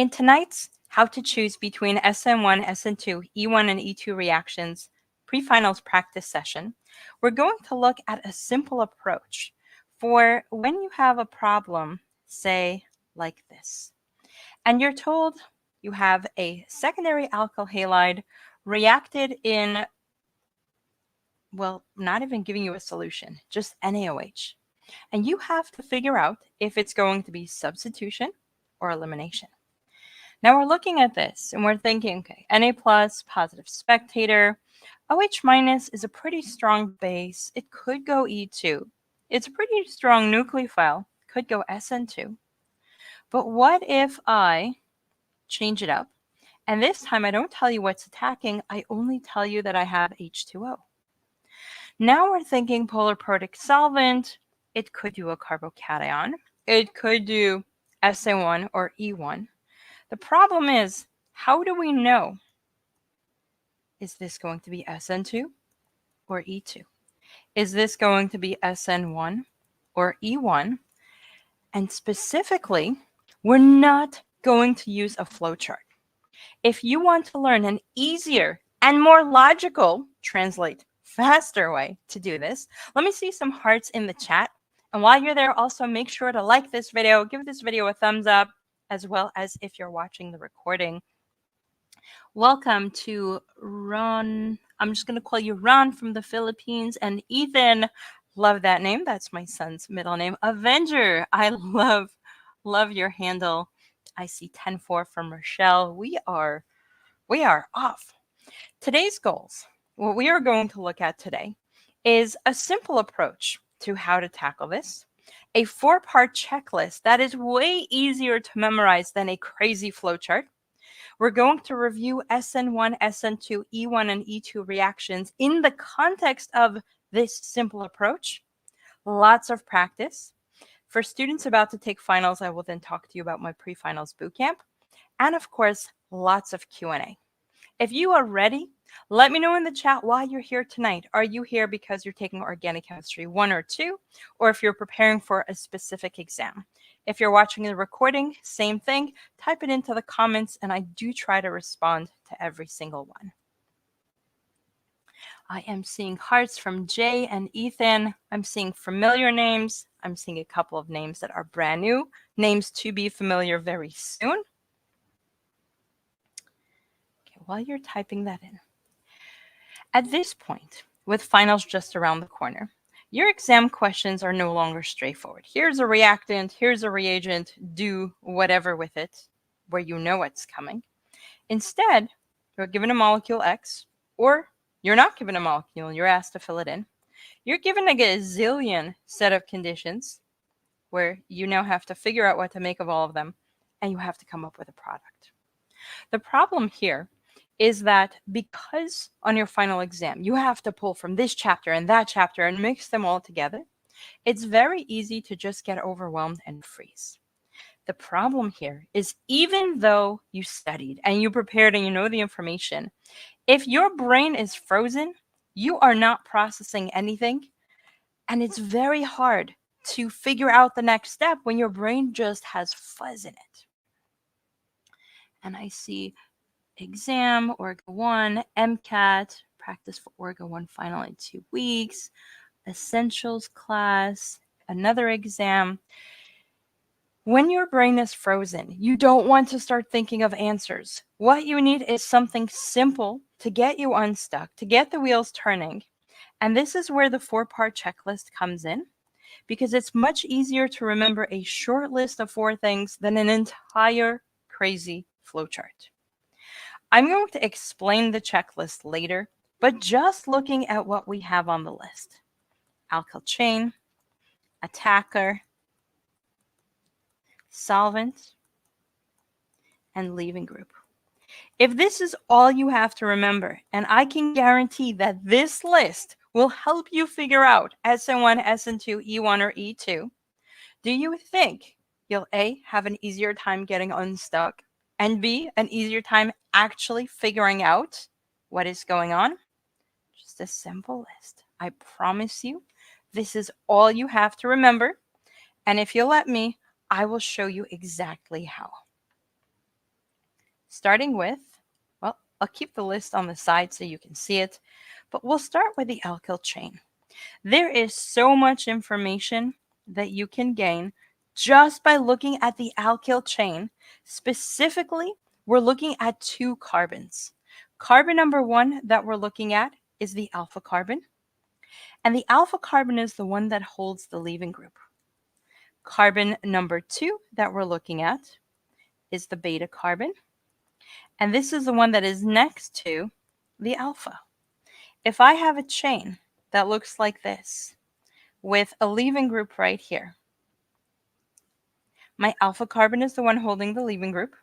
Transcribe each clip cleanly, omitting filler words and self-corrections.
In tonight's How to Choose Between SN1, SN2, E1, and E2 Reactions pre-finals practice session, we're going to look at a simple approach for when you have a problem, say like this, and you're told you have a secondary alkyl halide reacted in, well, not even giving you a solution, just NaOH. And you have to figure out if it's going to be substitution or elimination. Now we're looking at this and we're thinking, okay, Na plus, positive spectator. OH minus is a pretty strong base. It could go E2. It's a pretty strong nucleophile. Could go SN2. But what if I change it up? And this time I don't tell you what's attacking. I only tell you that I have H2O. Now we're thinking polar protic solvent. It could do a carbocation. It could do SN1 or E1. The problem is, how do we know? Is this going to be SN2 or E2? Is this going to be SN1 or E1? And specifically, we're not going to use a flowchart. If you want to learn an easier and more logical, translate faster way to do this, let me see some hearts in the chat. And while you're there, also make sure to like this video, give this video a thumbs up, as well as if you're watching the recording. Welcome to Ron. I'm just going to call you Ron from the Philippines, and Ethan. Love that name. That's my son's middle name. Avenger. I love your handle. I see 10-4 from Rochelle. We are off. Today's goals, what we are going to look at today, is a simple approach to how to tackle this. A 4-part checklist that is way easier to memorize than a crazy flowchart. We're going to review SN1, SN2, E1, and E2 reactions in the context of this simple approach. Lots of practice. For students about to take finals, I will then talk to you about my pre-finals bootcamp. And of course, lots of Q&A. If you are ready, let me know in the chat why you're here tonight. Are you here because you're taking Organic Chemistry 1 or 2, or if you're preparing for a specific exam? If you're watching the recording, same thing. Type it into the comments, and I do try to respond to every single one. I am seeing hearts from Jay and Ethan. I'm seeing familiar names. I'm seeing a couple of names that are brand new, names to be familiar very soon. While you're typing that in. At this point, with finals just around the corner, your exam questions are no longer straightforward. Here's a reactant, here's a reagent, do whatever with it, where you know what's coming. Instead, you're given a molecule X, or you're not given a molecule, you're asked to fill it in. You're given a gazillion set of conditions where you now have to figure out what to make of all of them, and you have to come up with a product. The problem here is that because on your final exam, you have to pull from this chapter and that chapter and mix them all together, it's very easy to just get overwhelmed and freeze. The problem here is even though you studied and you prepared and you know the information, if your brain is frozen, you are not processing anything, and it's very hard to figure out the next step when your brain just has fuzz in it. And I see exam, Orga 1, MCAT, practice for Orga 1 final in 2 weeks, essentials class, another exam. When your brain is frozen, you don't want to start thinking of answers. What you need is something simple to get you unstuck, to get the wheels turning. And this is where the 4-part checklist comes in, because it's much easier to remember a short list of 4 things than an entire crazy flowchart. I'm going to explain the checklist later, but just looking at what we have on the list. Alkyl chain, attacker, solvent, and leaving group. If this is all you have to remember, and I can guarantee that this list will help you figure out SN1, SN2, E1, or E2, do you think you'll A, have an easier time getting unstuck, and B, an easier time actually figuring out what is going on? Just a simple list. I promise you, this is all you have to remember. And if you'll let me, I will show you exactly how. starting with, well, I'll keep the list on the side so you can see it, but we'll start with the alkyl chain. There is so much information that you can gain just by looking at the alkyl chain. Specifically, we're looking at 2 carbons. Carbon number 1 that we're looking at is the alpha carbon, and the alpha carbon is the one that holds the leaving group. Carbon number 2 that we're looking at is the beta carbon, and this is the one that is next to the alpha. If I have a chain that looks like this with a leaving group right here, my alpha carbon is the one holding the leaving group.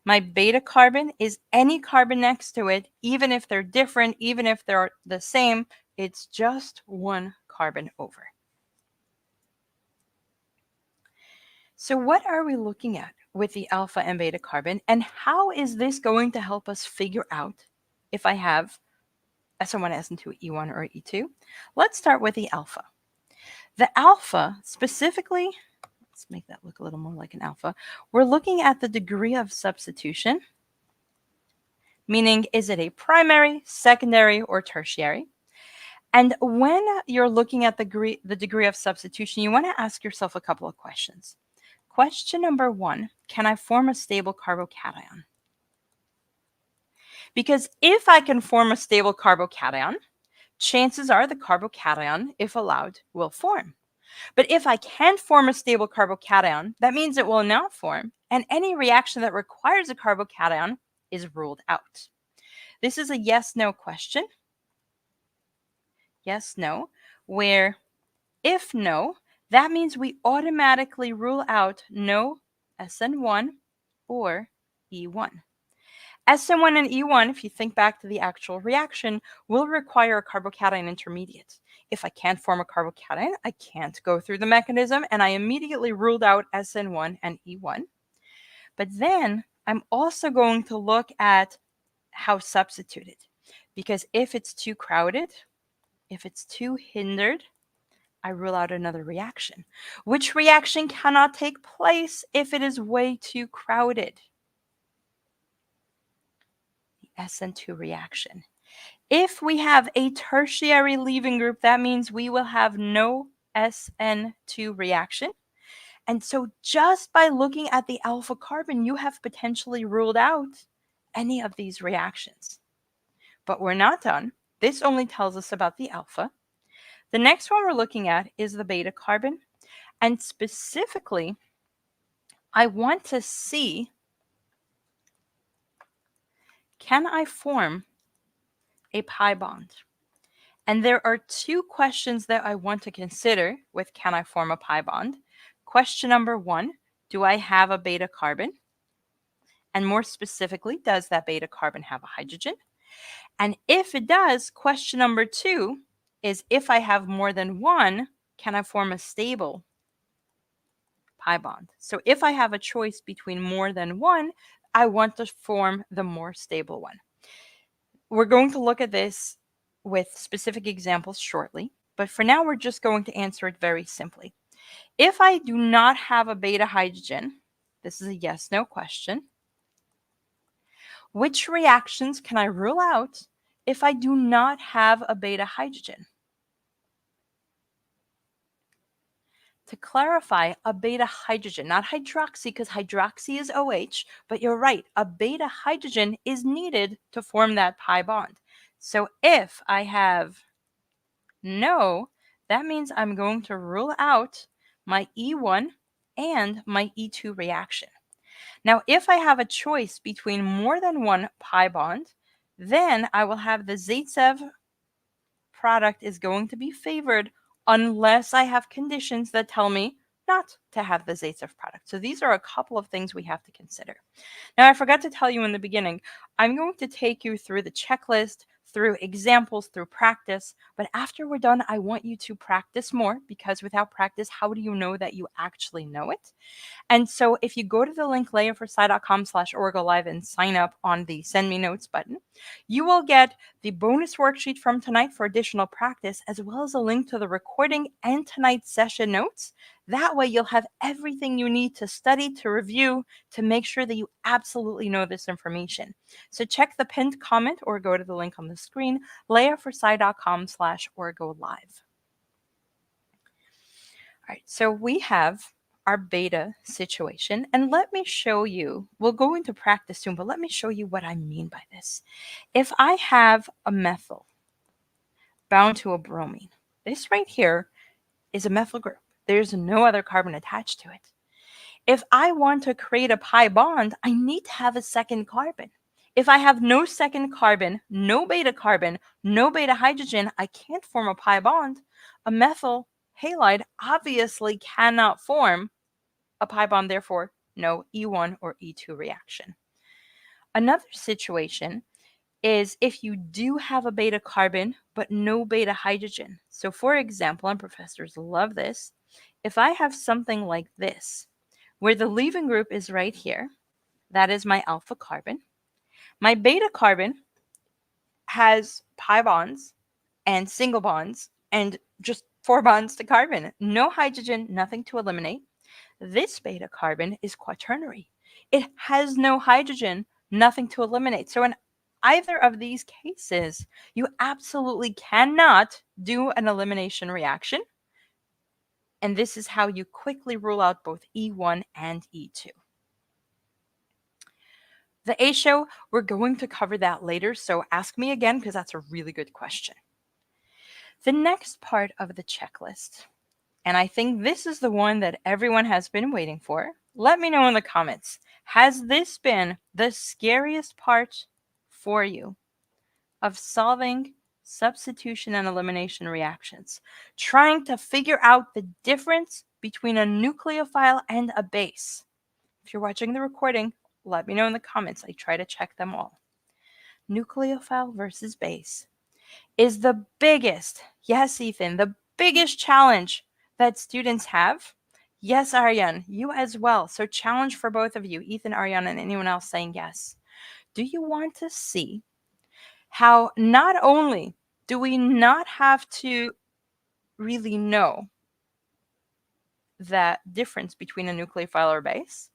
My beta carbon is any carbon next to it, even if they're different, even if they're the same, it's just 1 carbon over. So what are we looking at with the alpha and beta carbon, and how is this going to help us figure out if I have SN1, SN2, E1, or E2? Let's start with the alpha. The alpha, specifically, let's make that look a little more like an alpha. We're looking at the degree of substitution, meaning is it a primary, secondary, or tertiary? And when you're looking at the degree of substitution, you want to ask yourself a couple of questions. Question number 1, can I form a stable carbocation? Because if I can form a stable carbocation, chances are the carbocation, if allowed, will form. But if I can't form a stable carbocation, that means it will not form, and any reaction that requires a carbocation is ruled out. This is a yes-no question. Yes, no, where if no, that means we automatically rule out no SN1 or E1. SN1 and E1, if you think back to the actual reaction, will require a carbocation intermediate. If I can't form a carbocation, I can't go through the mechanism, and I immediately ruled out SN1 and E1. But then I'm also going to look at how substituted, because if it's too crowded, if it's too hindered, I rule out another reaction. Which reaction cannot take place if it is way too crowded? The SN2 reaction. If we have a tertiary leaving group, that means we will have no SN2 reaction. And so just by looking at the alpha carbon, you have potentially ruled out any of these reactions. But we're not done. This only tells us about the alpha. The next one we're looking at is the beta carbon. And specifically, I want to see, can I form a pi bond? And there are 2 questions that I want to consider with can I form a pi bond. Question number 1, do I have a beta carbon? And more specifically, does that beta carbon have a hydrogen? And if it does, question number 2 is if I have more than 1, can I form a stable pi bond? So if I have a choice between more than 1, I want to form the more stable one. We're going to look at this with specific examples shortly, but for now we're just going to answer it very simply. If I do not have a beta hydrogen, this is a yes-no question, which reactions can I rule out if I do not have a beta hydrogen? To clarify, a beta hydrogen, not hydroxy, because hydroxy is OH, but you're right, a beta hydrogen is needed to form that pi bond. So if I have no, that means I'm going to rule out my E1 and my E2 reaction. Now, if I have a choice between more than 1 pi bond, then I will have the Zaitsev product is going to be favored unless I have conditions that tell me not to have the Zaitsev product. So these are a couple of things we have to consider. Now, I forgot to tell you in the beginning, I'm going to take you through the checklist, through examples, through practice, but after we're done, I want you to practice more, because without practice, how do you know that you actually know it? And so if you go to the link leahforpsi.com/orgolive and sign up on the Send Me Notes button, you will get the bonus worksheet from tonight for additional practice, as well as a link to the recording and tonight's session notes That way you'll have everything you need to study, to review, to make sure that you absolutely know this information. So check the pinned comment or go to the link on the screen, leahforsci.com/orgolive. All right, so we have our beta situation, and let me show you, we'll go into practice soon, but let me show you what I mean by this. If I have a methyl bound to a bromine, this right here is a methyl group. There's no other carbon attached to it. If I want to create a pi bond, I need to have a second carbon. If I have no second carbon, no beta carbon, no beta hydrogen, I can't form a pi bond. A methyl halide obviously cannot form a pi bond, therefore no E1 or E2 reaction. Another situation is if you do have a beta carbon but no beta hydrogen. So for example, and professors love this, if I have something like this, where the leaving group is right here, that is my alpha carbon. My beta carbon has pi bonds and single bonds and just 4 bonds to carbon. No hydrogen, nothing to eliminate. This beta carbon is quaternary. It has no hydrogen, nothing to eliminate. So in either of these cases, you absolutely cannot do an elimination reaction. And this is how you quickly rule out both E1 and E2. The A show, we're going to cover that later, so ask me again because that's a really good question. The next part of the checklist, and I think this is the one that everyone has been waiting for. Let me know in the comments. Has this been the scariest part for you of solving substitution and elimination reactions? Trying to figure out the difference between a nucleophile and a base. If you're watching the recording, let me know in the comments. I try to check them all. Nucleophile versus base is the biggest, yes, Ethan, the biggest challenge that students have. Yes, Aryan, you as well. So challenge for both of you, Ethan, Aryan, and anyone else saying yes. Do you want to see how not only do we not have to really know that difference between a nucleophile or base,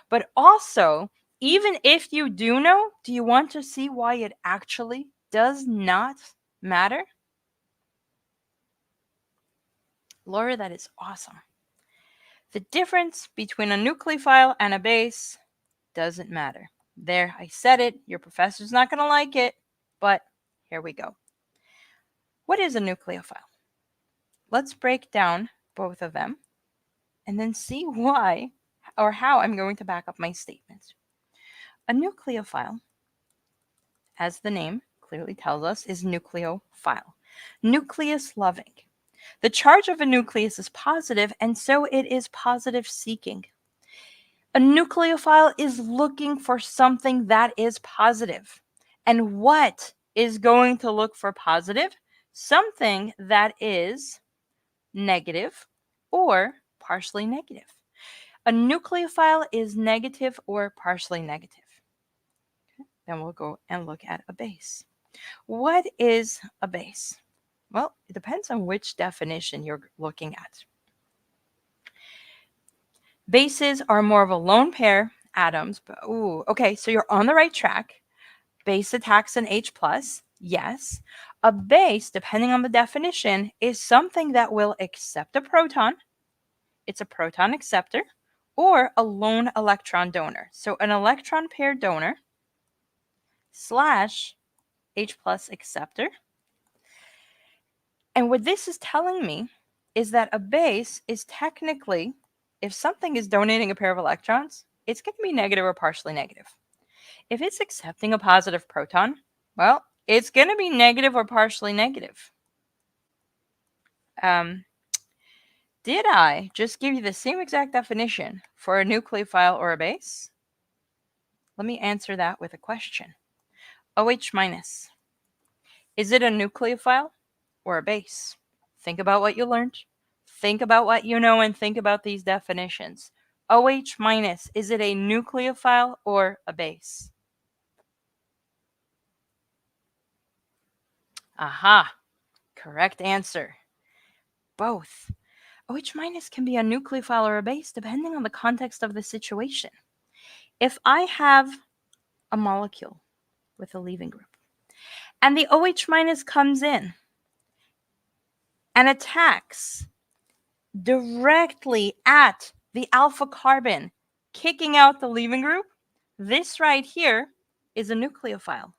but also, even if you do know, do you want to see why it actually does not matter? Laura, that is awesome. The difference between a nucleophile and a base doesn't matter. There, I said it. Your professor's not going to like it, but here we go. What is a nucleophile? Let's break down both of them and then see why or how I'm going to back up my statement. A nucleophile, as the name clearly tells us, is nucleophile, nucleus loving. The charge of a nucleus is positive, and so it is positive seeking. A nucleophile is looking for something that is positive. And what is going to look for positive? Something that is negative or partially negative. A nucleophile is negative or partially negative. Okay. Then we'll go and look at a base. What is a base? Well, it depends on which definition you're looking at. Bases are more of a lone pair atoms, but okay, so you're on the right track. Base attacks an H+, yes. A base, depending on the definition, is something that will accept a proton. It's a proton acceptor or a lone electron donor. So an electron pair donor / H+ acceptor. And what this is telling me is that a base is technically, if something is donating a pair of electrons, it's going to be negative or partially negative. If it's accepting a positive proton, well, it's going to be negative or partially negative. Did I just give you the same exact definition for a nucleophile or a base? Let me answer that with a question. OH minus. Is it a nucleophile or a base? Think about what you learned. Think about what you know and think about these definitions. OH minus, is it a nucleophile or a base? Aha, correct answer. Both. OH minus can be a nucleophile or a base depending on the context of the situation. If I have a molecule with a leaving group and the OH minus comes in and attacks directly at the alpha carbon, kicking out the leaving group, this right here is a nucleophile.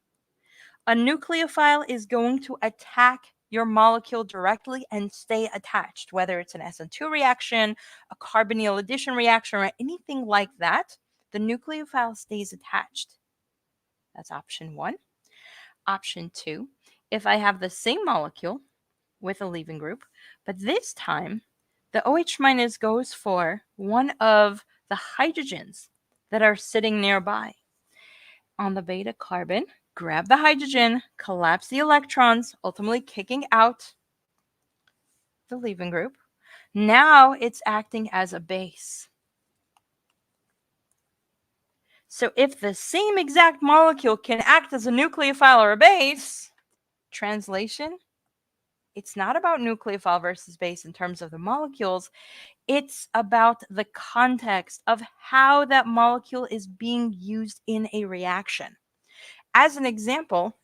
A nucleophile is going to attack your molecule directly and stay attached, whether it's an SN2 reaction, a carbonyl addition reaction, or anything like that. The nucleophile stays attached. That's option 1. Option 2, if I have the same molecule with a leaving group, but this time the OH minus goes for one of the hydrogens that are sitting nearby. On the beta carbon, grab the hydrogen, collapse the electrons, ultimately kicking out the leaving group. Now it's acting as a base. So if the same exact molecule can act as a nucleophile or a base, translation, it's not about nucleophile versus base in terms of the molecules. It's about the context of how that molecule is being used in a reaction. As an example,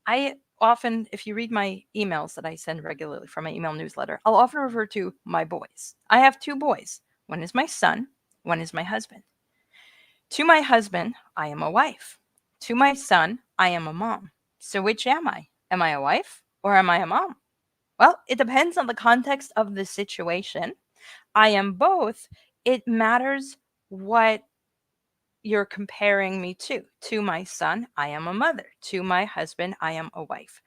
I often, if you read my emails that I send regularly from my email newsletter, I'll often refer to my boys. I have 2 boys. One is my son, one is my husband. To my husband, I am a wife. To my son, I am a mom. So which am I? Am I a wife or am I a mom? Well, it depends on the context of the situation. I am both. It matters what you're comparing me to. To my son, I am a mother. To my husband, I am a wife.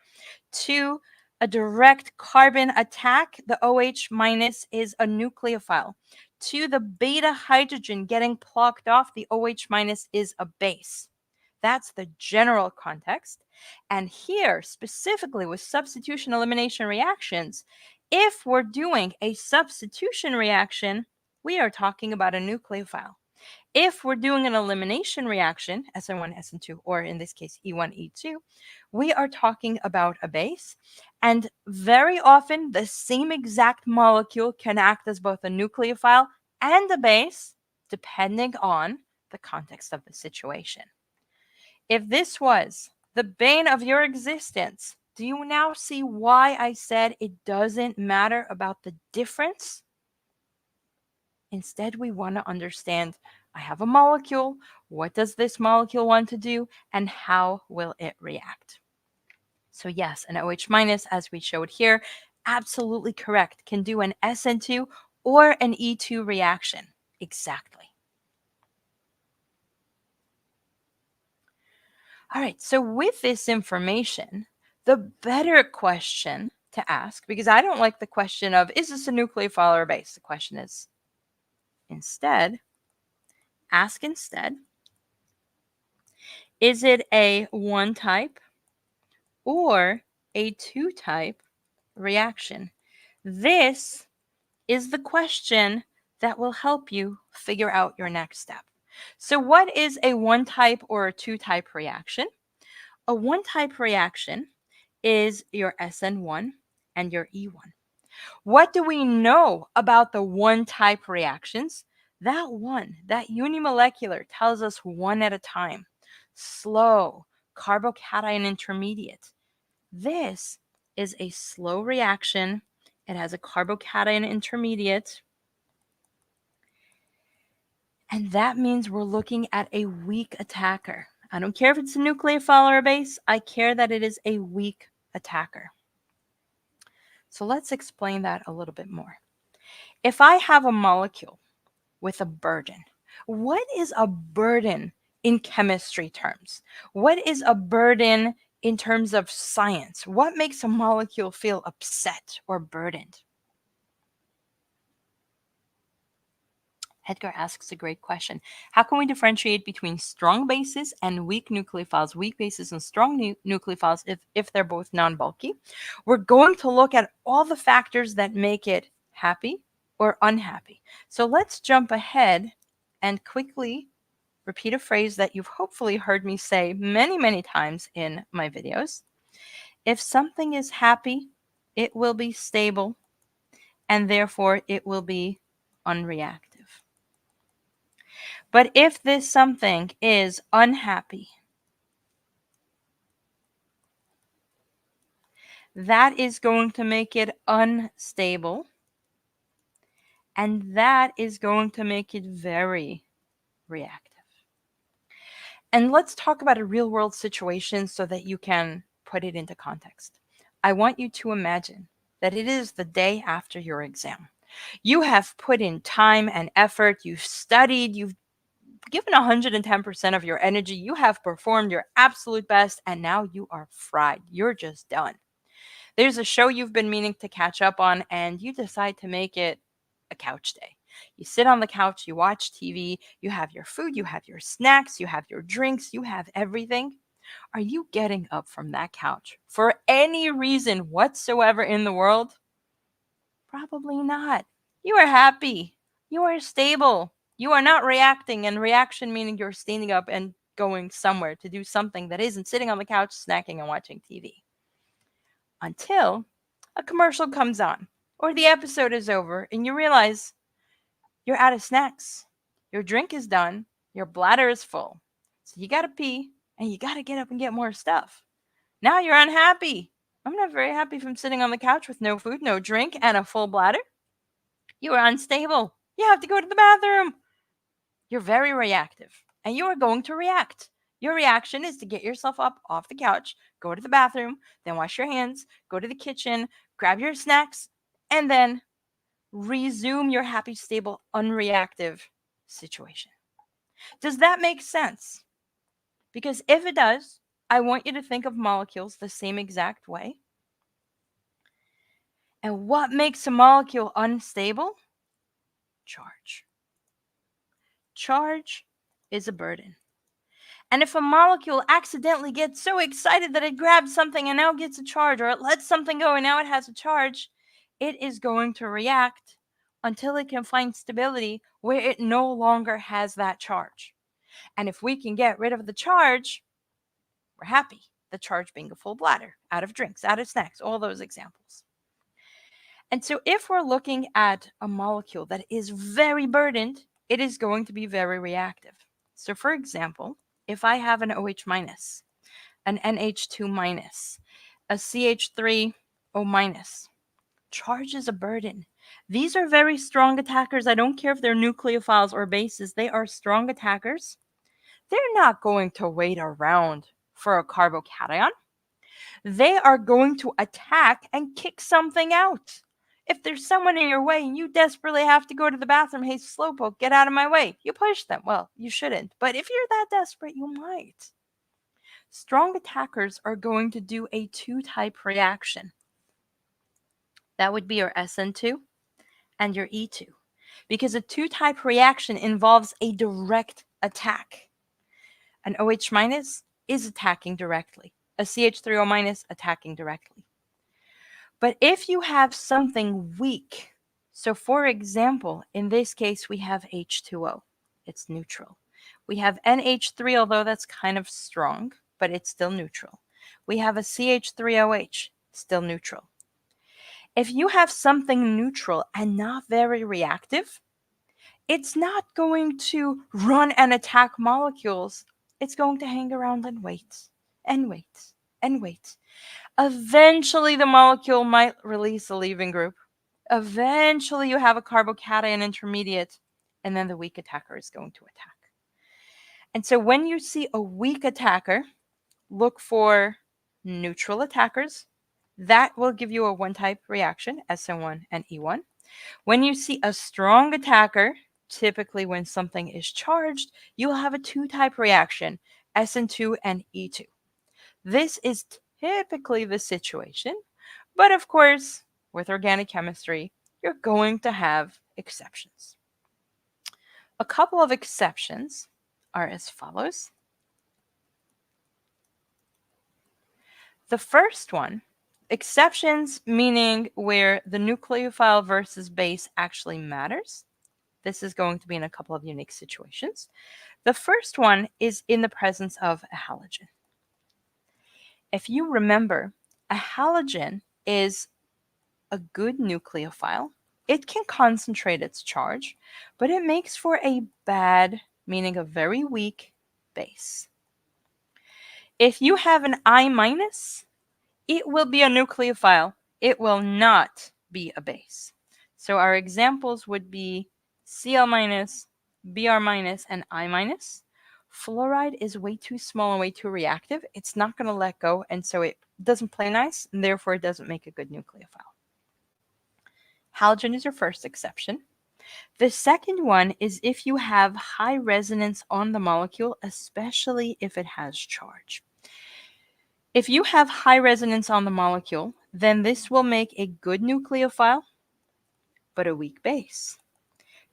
To a direct carbon attack, the OH minus is a nucleophile. To the beta hydrogen getting plucked off, the OH minus is a base. That's the general context. And here, specifically with substitution elimination reactions, if we're doing a substitution reaction, we are talking about a nucleophile. If we're doing an elimination reaction, SN1 SN2, or in this case E1 E2, we are talking about a base. And very often the same exact molecule can act as both a nucleophile and a base, depending on the context of the situation. If this was the bane of your existence, do you now see why I said it doesn't matter about the difference? Instead, we want to understand, I have a molecule, what does this molecule want to do, and how will it react? So yes, an OH minus, as we showed here, absolutely correct, can do an SN2 or an E2 reaction. Exactly. All right, so with this information, the better question to ask, because I don't like the question of, is this a nucleophile or a base? The question is, ask instead, is it a 1 type or a 2 type reaction? This is the question that will help you figure out your next step. So what is a 1 type or a 2 type reaction? A 1 type reaction is your SN1 and your E1. What do we know about the 1 type reactions? That unimolecular tells us 1 at a time. Slow, carbocation intermediate. This is a slow reaction. It has a carbocation intermediate. And that means we're looking at a weak attacker. I don't care if it's a nucleophile or a base. I care that it is a weak attacker. So let's explain that a little bit more. If I have a molecule with a burden, what is a burden in chemistry terms? What is a burden in terms of science? What makes a molecule feel upset or burdened? Edgar asks a great question. How can we differentiate between strong bases and weak nucleophiles? Weak bases and strong nucleophiles if they're both non-bulky. We're going to look at all the factors that make it happy or unhappy. So let's jump ahead and quickly repeat a phrase that you've hopefully heard me say many, many times in my videos. If something is happy, it will be stable. and therefore it will be unreactive. But if this something is unhappy, that is going to make it unstable, and that is going to make it very reactive. And let's talk about a real world situation so that you can put it into context. I want you to imagine that it is the day after your exam. You have put in time and effort, you've studied, you've given 110% of your energy, you have performed your absolute best, and now you are fried. You're just done. There's a show you've been meaning to catch up on, and you decide to make it a couch day. You sit on the couch, you watch TV, you have your food, you have your snacks, you have your drinks, you have everything. Are you getting up from that couch for any reason whatsoever in the world? Probably not. You are happy. You are stable. You are not reacting, and reaction meaning you're standing up and going somewhere to do something that isn't sitting on the couch, snacking, and watching TV. Until a commercial comes on, or the episode is over, and you realize you're out of snacks. Your drink is done. Your bladder is full. So you gotta pee, and you gotta get up and get more stuff. Now you're unhappy. I'm not very happy from sitting on the couch with no food, no drink, and a full bladder. You are unstable. You have to go to the bathroom. You're very reactive, and you are going to react. Your reaction is to get yourself up off the couch, go to the bathroom, then wash your hands, go to the kitchen, grab your snacks, and then resume your happy, stable, unreactive situation. Does that make sense? Because if it does, I want you to think of molecules the same exact way. And what makes a molecule unstable? Charge. Charge is a burden. And if a molecule accidentally gets so excited that it grabs something and now gets a charge, or it lets something go and now it has a charge, it is going to react until it can find stability where it no longer has that charge. And if we can get rid of the charge, we're happy. The charge being a full bladder, out of drinks, out of snacks, all those examples. And so if we're looking at a molecule that is very burdened, it is going to be very reactive. So for example, if I have an OH minus, an NH2 minus, a CH3O minus, charge is a burden. These are very strong attackers. I don't care if they're nucleophiles or bases. They are strong attackers. They're not going to wait around for a carbocation. They are going to attack and kick something out. If there's someone in your way and you desperately have to go to the bathroom, hey, slowpoke, get out of my way. You push them. Well, you shouldn't. But if you're that desperate, you might. Strong attackers are going to do a two-type reaction. That would be your SN2 and your E2. Because a two-type reaction involves a direct attack. An OH minus is attacking directly. A CH3O minus attacking directly. But if you have something weak, so for example, in this case, we have H2O. It's neutral. We have NH3, although that's kind of strong, but it's still neutral. We have a CH3OH, still neutral. If you have something neutral and not very reactive, it's not going to run and attack molecules. It's going to hang around and wait, and wait, and wait. Eventually, the molecule might release a leaving group. Eventually, you have a carbocation intermediate, and then the weak attacker is going to attack. And so when you see a weak attacker, look for neutral attackers. That will give you a one-type reaction, SN1 and E1. When you see a strong attacker, typically when something is charged, you will have a two-type reaction, SN2 and E2. This is typically the situation, but of course, with organic chemistry, you're going to have exceptions. A couple of exceptions are as follows. The first one, exceptions meaning where the nucleophile versus base actually matters. This is going to be in a couple of unique situations. The first one is in the presence of a halogen. If you remember, a halogen is a good nucleophile it can concentrate its charge, but it makes for a bad, meaning a very weak, base. If you have an I minus, it will be a nucleophile. It will not be a base. So our examples would be Cl minus, Br minus, and I minus. Fluoride is way too small and way too reactive. It's not going to let go, and so it doesn't play nice, and therefore it doesn't make a good nucleophile. Halogen is your first exception. The second one is if you have high resonance on the molecule, especially if it has charge. If you have high resonance on the molecule, then this will make a good nucleophile, but a weak base.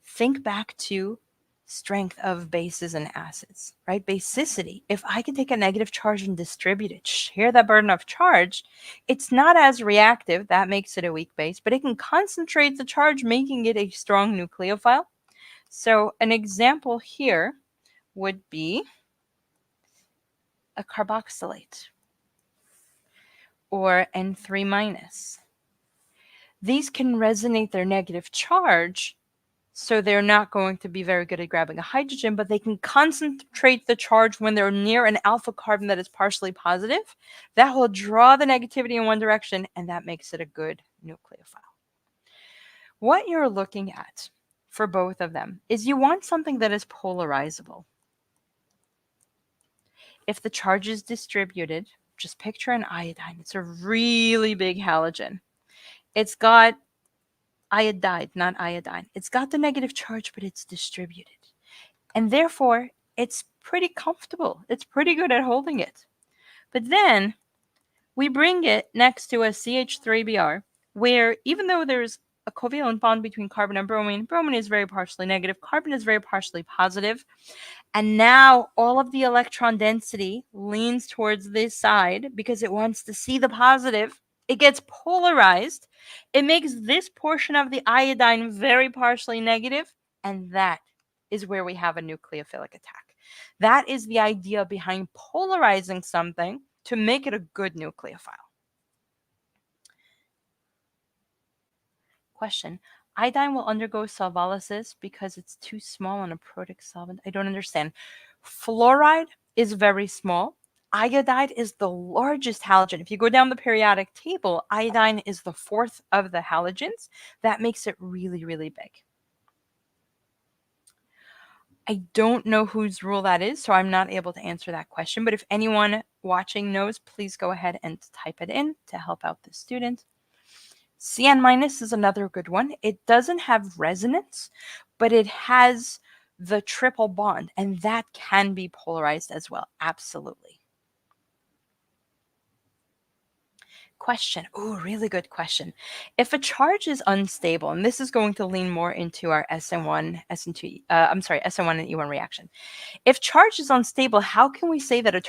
Think back to strength of bases and acids, right? Basicity. If I can take a negative charge and distribute it, share that burden of charge, it's not as reactive. That makes it a weak base, but it can concentrate the charge, making it a strong nucleophile. So an example here would be a carboxylate or N3 minus. These can resonate their negative charge, so they're not going to be very good at grabbing a hydrogen, but they can concentrate the charge when they're near an alpha carbon that is partially positive. That will draw the negativity in one direction, and that makes it a good nucleophile. What you're looking at for both of them is you want something that is polarizable. If the charge is distributed, just picture an iodine. It's a really big halogen. It's got iodide, not iodine. It's got the negative charge, but it's distributed. And therefore, it's pretty comfortable. It's pretty good at holding it. But then we bring it next to a CH3Br, where even though there's a covalent bond between carbon and bromine, bromine is very partially negative, carbon is very partially positive. And now all of the electron density leans towards this side because it wants to see the positive. It gets polarized. It makes this portion of the iodine very partially negative, and that is where we have a nucleophilic attack. That is the idea behind polarizing something to make it a good nucleophile. Question. Iodine will undergo solvolysis because it's too small on a protic solvent. I don't understand. Fluoride is very small. Iodide is the largest halogen. If you go down the periodic table, iodine is the fourth of the halogens. That makes it really, really big. I don't know whose rule that is, so I'm not able to answer that question. But if anyone watching knows, please go ahead and type it in to help out the student. Cn minus is another good one. It doesn't have resonance, but it has the triple bond, and that can be polarized as well. Absolutely. Question. Oh, really good question. If a charge is unstable, and this is going to lean more into our SN1, SN2, SN1 and E1 reaction. If charge is unstable, how can we say that a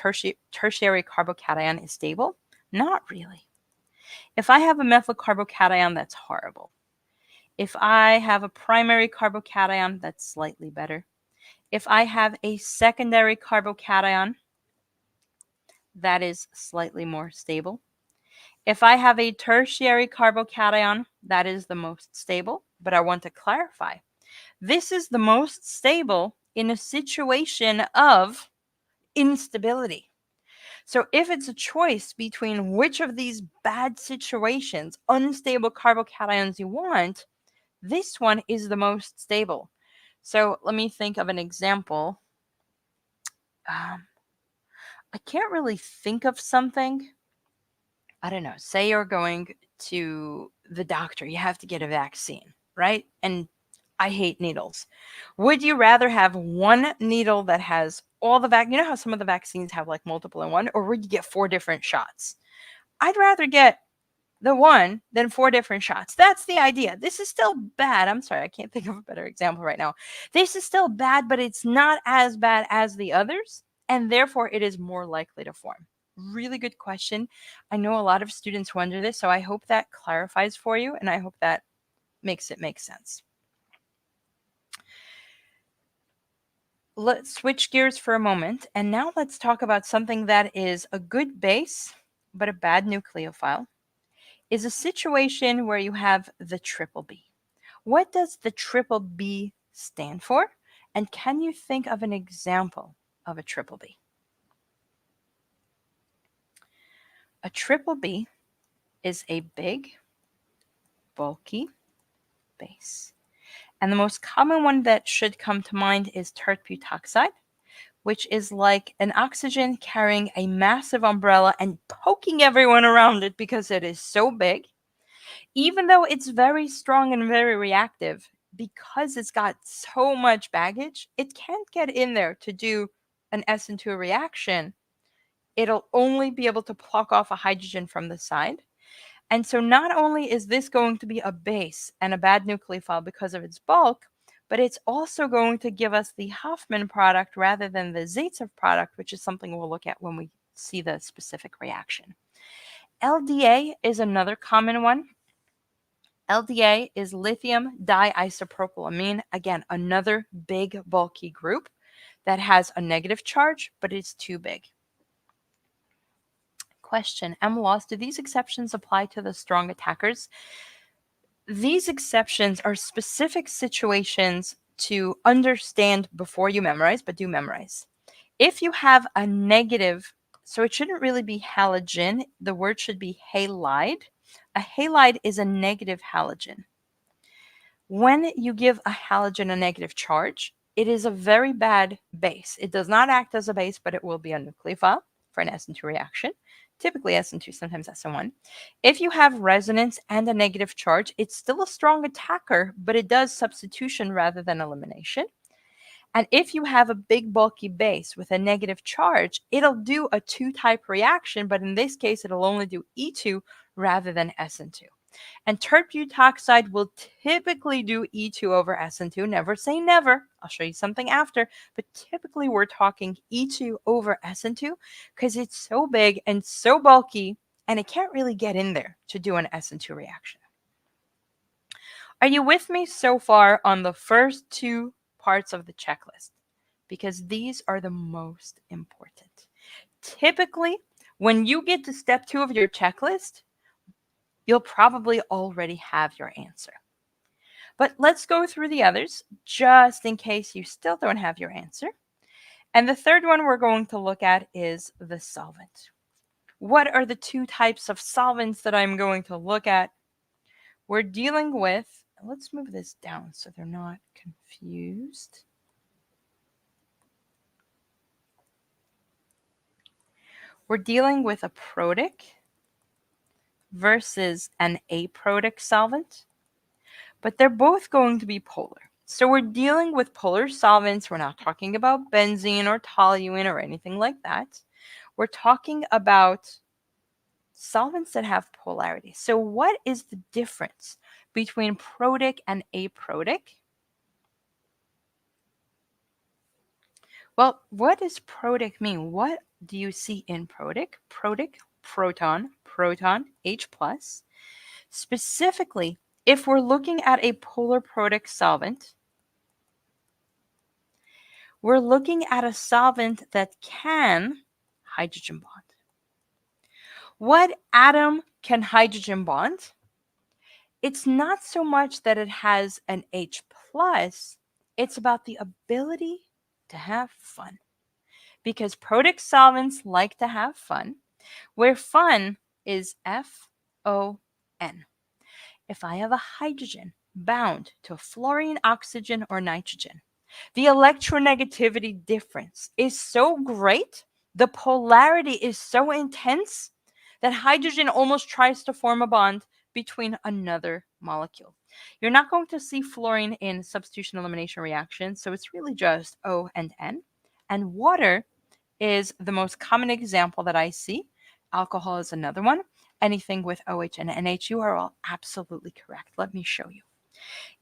tertiary carbocation is stable? Not really. If I have a methyl carbocation, that's horrible. If I have a primary carbocation, that's slightly better. If I have a secondary carbocation, that is slightly more stable. If I have a tertiary carbocation, that is the most stable, but I want to clarify. This is the most stable in a situation of instability. So if it's a choice between which of these bad situations, unstable carbocations you want, this one is the most stable. So let me think of an example. I can't really think of something. I don't know. Say you're going to the doctor, you have to get a vaccine, right? And I hate needles. Would you rather have one needle that has all the you know how some of the vaccines have like multiple in one, or would you get 4 different shots? I'd rather get the one than 4 different shots. That's the idea. This is still bad. I'm sorry, I can't think of a better example right now. This is still bad, but it's not as bad as the others, and therefore it is more likely to form. Really good question. I know a lot of students wonder this, so I hope that clarifies for you, and I hope that makes it make sense. Let's switch gears for a moment, and now let's talk about something that is a good base, but a bad nucleophile, is a situation where you have the triple B. What does the triple B stand for? And can you think of an example of a triple B? A triple B is a big, bulky base. And the most common one that should come to mind is tert butoxide, which is like an oxygen carrying a massive umbrella and poking everyone around it because it is so big. Even though it's very strong and very reactive, because it's got so much baggage, it can't get in there to do an SN2 reaction. It'll only be able to pluck off a hydrogen from the side. And so not only is this going to be a base and a bad nucleophile because of its bulk, but it's also going to give us the Hofmann product rather than the Zaitsev product, which is something we'll look at when we see the specific reaction. LDA is another common one. LDA is lithium diisopropylamine. Again, another big bulky group that has a negative charge, but it's too big. Question, M. Loss, do these exceptions apply to the strong attackers? These exceptions are specific situations to understand before you memorize, but do memorize. If you have a negative, so it shouldn't really be halogen, the word should be halide. A halide is a negative halogen. When you give a halogen a negative charge, it is a very bad base. It does not act as a base, but it will be a nucleophile for an SN2 reaction, typically SN2, sometimes SN1. If you have resonance and a negative charge, it's still a strong attacker, but it does substitution rather than elimination. And if you have a big bulky base with a negative charge, it'll do a 2-type reaction, but in this case, it'll only do E2 rather than SN2. And tert butoxide will typically do E2 over SN2. Never say never. I'll show you something after. But typically we're talking E2 over SN2 because it's so big and so bulky and it can't really get in there to do an SN2 reaction. Are you with me so far on the first 2 parts of the checklist? Because these are the most important. Typically, when you get to step 2 of your checklist, you'll probably already have your answer. But let's go through the others just in case you still don't have your answer. And the third one we're going to look at is the solvent. What are the 2 types of solvents that I'm going to look at? We're dealing with, let's move this down so they're not confused. We're dealing with a protic versus an aprotic solvent, but they're both going to be polar. So we're dealing with polar solvents. We're not talking about benzene or toluene or anything like that. We're talking about solvents that have polarity. So what is the difference between protic and aprotic? Well, what does protic mean? What do you see in protic? Protic, proton, proton, H+. Specifically, if we're looking at a polar protic solvent, we're looking at a solvent that can hydrogen bond. What atom can hydrogen bond? It's not so much that it has an H+, it's about the ability to have fun. Because protic solvents like to have fun, where fun is F-O-N. If I have a hydrogen bound to a fluorine, oxygen, or nitrogen, the electronegativity difference is so great, the polarity is so intense, that hydrogen almost tries to form a bond between another molecule. You're not going to see fluorine in substitution elimination reactions, so it's really just O and N. And water is the most common example that I see. Alcohol is another one. Anything with OH and NH, you are all absolutely correct. Let me show you.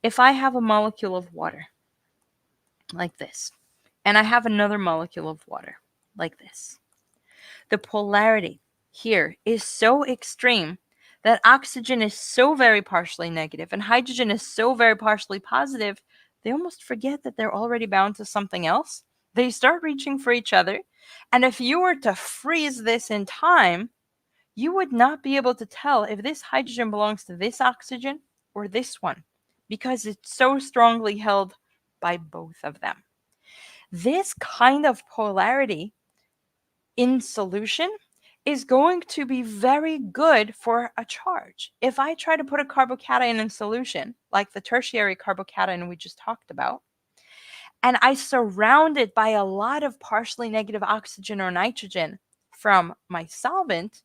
If I have a molecule of water like this, and I have another molecule of water like this, the polarity here is so extreme that oxygen is so very partially negative and hydrogen is so very partially positive, they almost forget that they're already bound to something else. They start reaching for each other. And if you were to freeze this in time, you would not be able to tell if this hydrogen belongs to this oxygen or this one, because it's so strongly held by both of them. This kind of polarity in solution is going to be very good for a charge. If I try to put a carbocation in solution, like the tertiary carbocation we just talked about, and I surround it by a lot of partially negative oxygen or nitrogen from my solvent,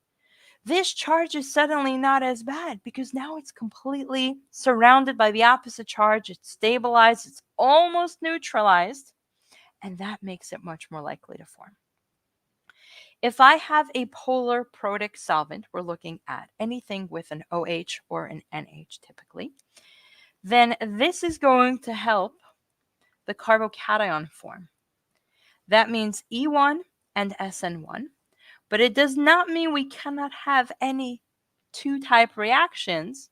this charge is suddenly not as bad because now it's completely surrounded by the opposite charge. It's stabilized, it's almost neutralized, and that makes it much more likely to form. If I have a polar protic solvent, we're looking at anything with an OH or an NH typically, then this is going to help the carbocation form. That means E1 and SN1, but it does not mean we cannot have any two-type reactions.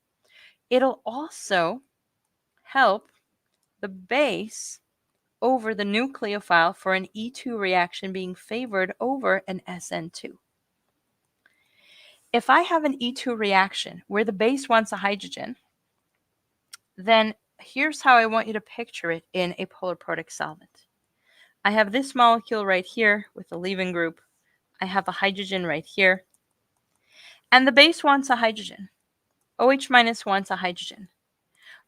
It'll also help the base over the nucleophile for an E2 reaction being favored over an SN2. If I have an E2 reaction where the base wants a hydrogen, then here's how I want you to picture it in a polar protic solvent. I have this molecule right here with the leaving group. I have a hydrogen right here. And the base wants a hydrogen. OH minus wants a hydrogen.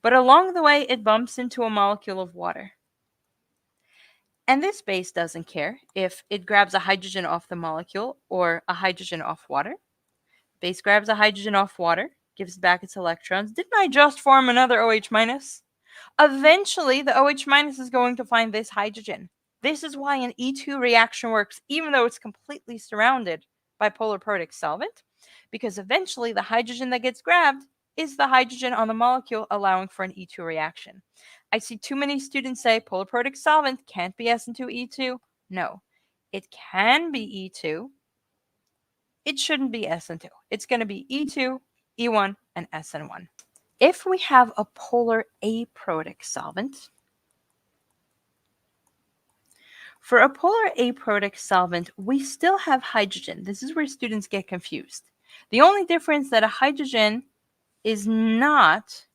But along the way, it bumps into a molecule of water. And this base doesn't care if it grabs a hydrogen off the molecule or a hydrogen off water. Base grabs a hydrogen off water, gives back its electrons. Didn't I just form another OH minus? Eventually, the OH minus is going to find this hydrogen. This is why an E2 reaction works, even though it's completely surrounded by polar protic solvent, because eventually the hydrogen that gets grabbed is the hydrogen on the molecule, allowing for an E2 reaction. I see too many students say polar protic solvent can't be SN2E2. No, it can be E2. It shouldn't be SN2. It's going to be E2, E1, and SN1. If we have a polar aprotic solvent, for a polar aprotic solvent, we still have hydrogen. This is where students get confused. The only difference that a hydrogen is not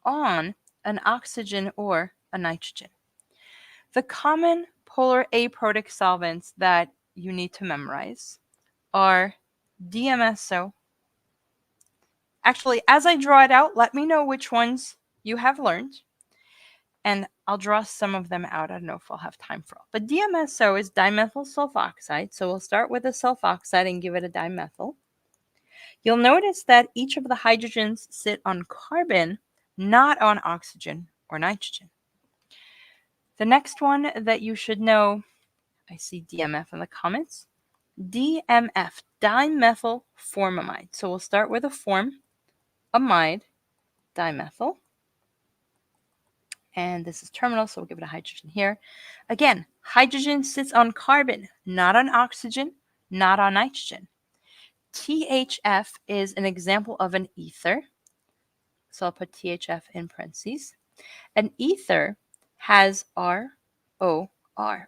on an oxygen or a nitrogen. The common polar aprotic solvents that you need to memorize are DMSO. Actually, as I draw it out, let me know which ones you have learned, and I'll draw some of them out. I don't know if I'll have time for all. But DMSO is dimethyl sulfoxide, so we'll start with a sulfoxide and give it a dimethyl. You'll notice that each of the hydrogens sit on carbon, not on oxygen or nitrogen. The next one that you should know, I see DMF in the comments. DMF, dimethyl formamide. So we'll start with a form, amide, dimethyl. And this is terminal, so we'll give it a hydrogen here. Again, hydrogen sits on carbon, not on oxygen, not on nitrogen. THF is an example of an ether. So I'll put THF in parentheses. An ether has ROR,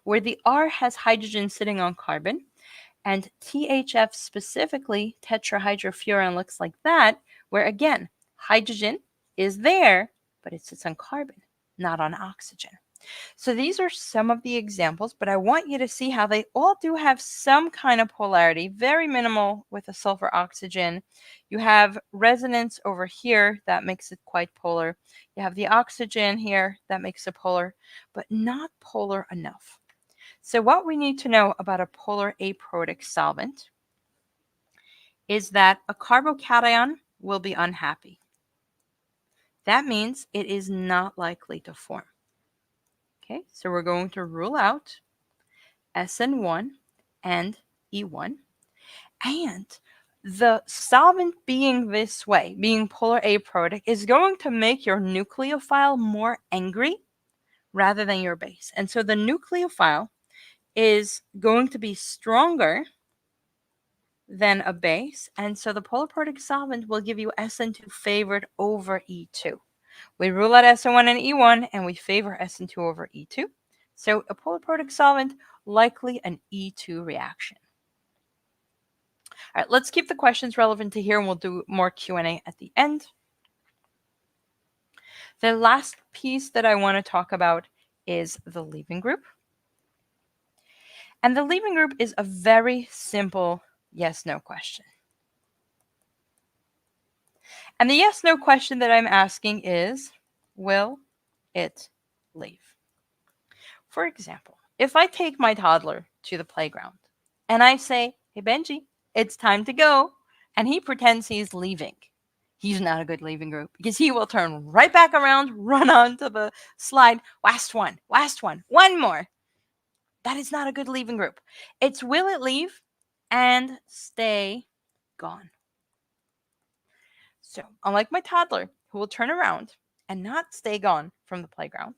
where the R has hydrogen sitting on carbon, and THF specifically, tetrahydrofuran, looks like that, where again, hydrogen is there, but it sits on carbon, not on oxygen. So these are some of the examples, but I want you to see how they all do have some kind of polarity, very minimal with a sulfur oxygen. You have resonance over here that makes it quite polar. You have the oxygen here that makes it polar, but not polar enough. So what we need to know about a polar aprotic solvent is that a carbocation will be unhappy. That means it is not likely to form. Okay, so we're going to rule out SN1 and E1. And the solvent being this way, being polar aprotic, is going to make your nucleophile more angry rather than your base. And so the nucleophile is going to be stronger than a base. And so the polar protic solvent will give you SN2 favored over E2. We rule out SN1 and E1, and we favor SN2 over E2. So a polar protic solvent, likely an E2 reaction. All right, let's keep the questions relevant to here, and we'll do more Q&A at the end. The last piece that I want to talk about is the leaving group. And the leaving group is a very simple yes-no question. And the yes-no question that I'm asking is, will it leave? For example, if I take my toddler to the playground and I say, hey, Benji, it's time to go, and he pretends he's leaving, he's not a good leaving group because he will turn right back around, run onto the slide, last one, one more. That is not a good leaving group. It's will it leave and stay gone. So, unlike my toddler, who will turn around and not stay gone from the playground,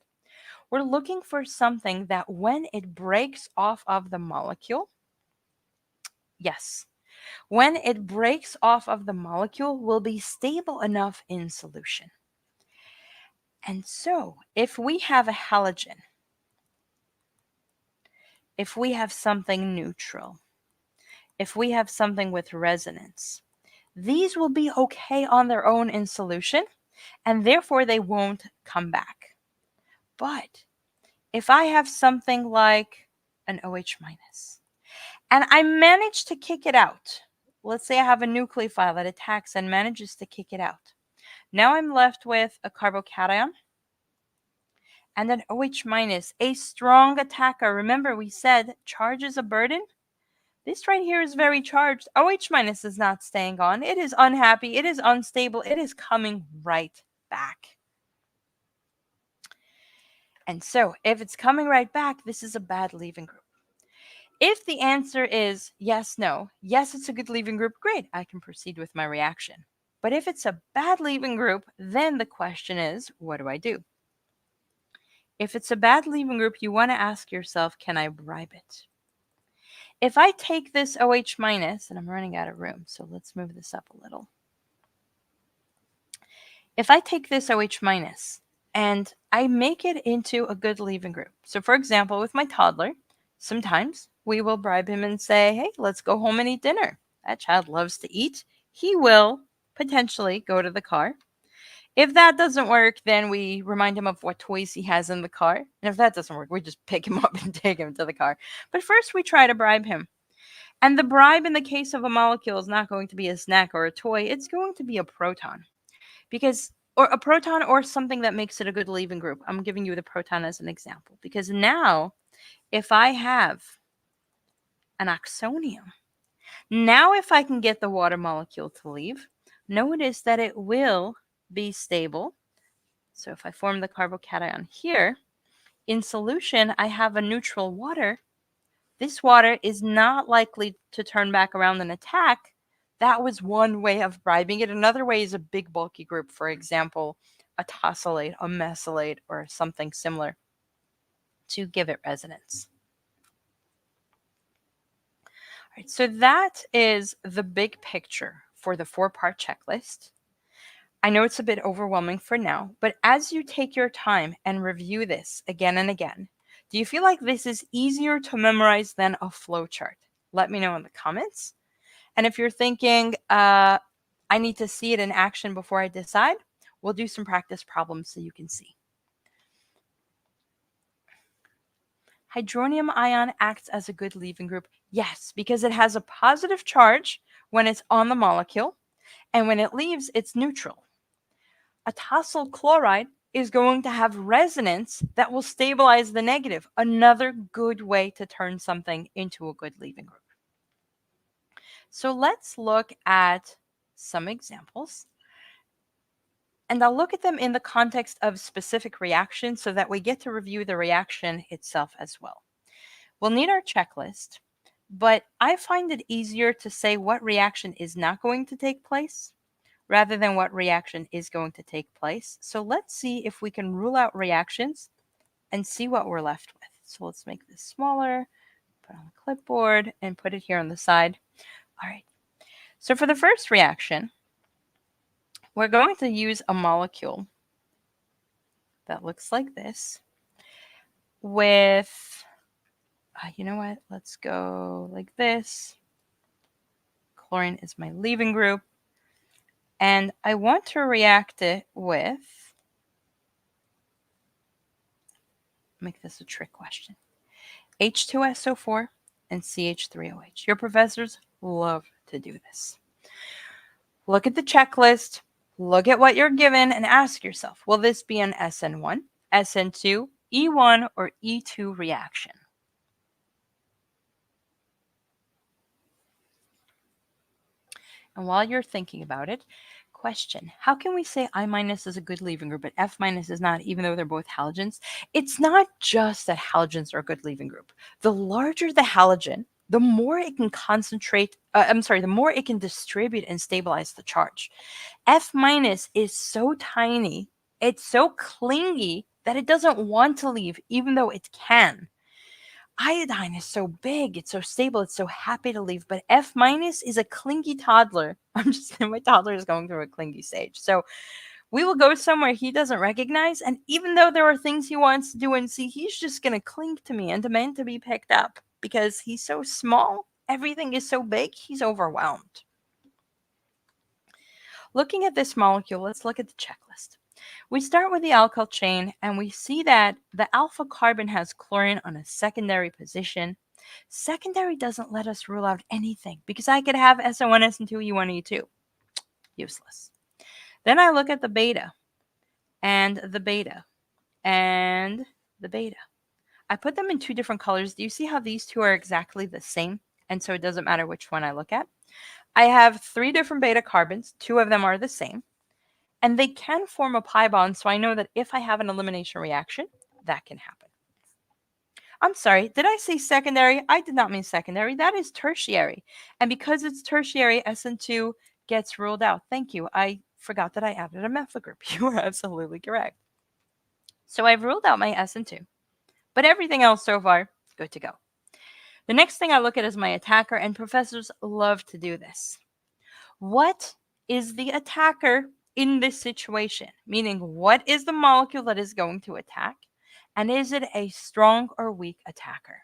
we're looking for something that when it breaks off of the molecule, yes, when it breaks off of the molecule, will be stable enough in solution. And so, if we have a halogen, if we have something neutral, if we have something with resonance, these will be okay on their own in solution, and therefore they won't come back. But if I have something like an OH minus, and I manage to kick it out, let's say I have a nucleophile that attacks and manages to kick it out. Now I'm left with a carbocation and an OH minus, a strong attacker. Remember, we said charge is a burden. This right here is very charged. OH minus is not staying on. It is unhappy. It is unstable. It is coming right back. And so if it's coming right back, this is a bad leaving group. If the answer is yes, no, yes, it's a good leaving group, great, I can proceed with my reaction. But if it's a bad leaving group, then the question is, what do I do? If it's a bad leaving group, you want to ask yourself, can I bribe it? If I take this OH minus, and I'm running out of room, so let's move this up a little. If I take this OH minus and I make it into a good leaving group, so for example, with my toddler, sometimes we will bribe him and say, hey, let's go home and eat dinner. That child loves to eat. He will potentially go to the car. If that doesn't work, then we remind him of what toys he has in the car. And if that doesn't work, we just pick him up and take him to the car. But first we try to bribe him. And the bribe in the case of a molecule is not going to be a snack or a toy. It's going to be a proton. Or a proton or something that makes it a good leaving group. I'm giving you the proton as an example. Because now, if I have an oxonium, now if I can get the water molecule to leave, notice that it will be stable. So if I form the carbocation here, in solution, I have a neutral water. This water is not likely to turn back around and attack. That was one way of bribing it. Another way is a big bulky group, for example, a tosylate, a mesylate, or something similar to give it resonance. All right, so that is the big picture for the 4-part checklist. I know it's a bit overwhelming for now, but as you take your time and review this again and again, do you feel like this is easier to memorize than a flowchart? Let me know in the comments. And if you're thinking, I need to see it in action before I decide, we'll do some practice problems so you can see. Hydronium ion acts as a good leaving group. Yes, because it has a positive charge when it's on the molecule, and when it leaves, it's neutral. A tosyl chloride is going to have resonance that will stabilize the negative. Another good way to turn something into a good leaving group. So let's look at some examples. And I'll look at them in the context of specific reactions so that we get to review the reaction itself as well. We'll need our checklist, but I find it easier to say what reaction is not going to take place rather than what reaction is going to take place. So let's see if we can rule out reactions and see what we're left with. So let's make this smaller, put it on the clipboard, and put it here on the side. All right. So for the first reaction, we're going to use a molecule that looks like this with, you know what? Let's go like this. Chlorine is my leaving group. And I want to react it with Make this a trick question. H2SO4 and CH3OH. Your professors love to do this. Look at the checklist, look at what you're given, and ask yourself, will this be an SN1, SN2, E1, or E2 reaction? And while you're thinking about it, question, how can we say I- is a good leaving group, but F- is not, even though they're both halogens? It's not just that halogens are a good leaving group. The larger the halogen, the more it can the more it can distribute and stabilize the charge. F- is so tiny, it's so clingy that it doesn't want to leave, even though it can. Iodine is so big, it's so stable, it's so happy to leave, but F- is a clingy toddler. My toddler is going through a clingy stage. So we will go somewhere he doesn't recognize, and even though there are things he wants to do and see, he's just going to cling to me and demand to be picked up because he's so small, everything is so big, he's overwhelmed. Looking at this molecule, let's look at the checklist. We start with the alkyl chain and we see that the alpha carbon has chlorine on a secondary position. Secondary doesn't let us rule out anything because I could have SN1, SN2, E1, E2. Useless. Then I look at the beta and the beta and the beta. I put them in two different colors. Do you see how these two are exactly the same? And so it doesn't matter which one I look at. I have 3 different beta carbons. 2 of them are the same. And they can form a pi bond, so I know that if I have an elimination reaction, that can happen. I'm sorry, did I say secondary? I did not mean secondary. That is tertiary. And because it's tertiary, SN2 gets ruled out. Thank you. I forgot that I added a methyl group. You are absolutely correct. So I've ruled out my SN2. But everything else so far, good to go. The next thing I look at is my attacker, and professors love to do this. What is the attacker in this situation? Meaning, what is the molecule that is going to attack? And is it a strong or weak attacker?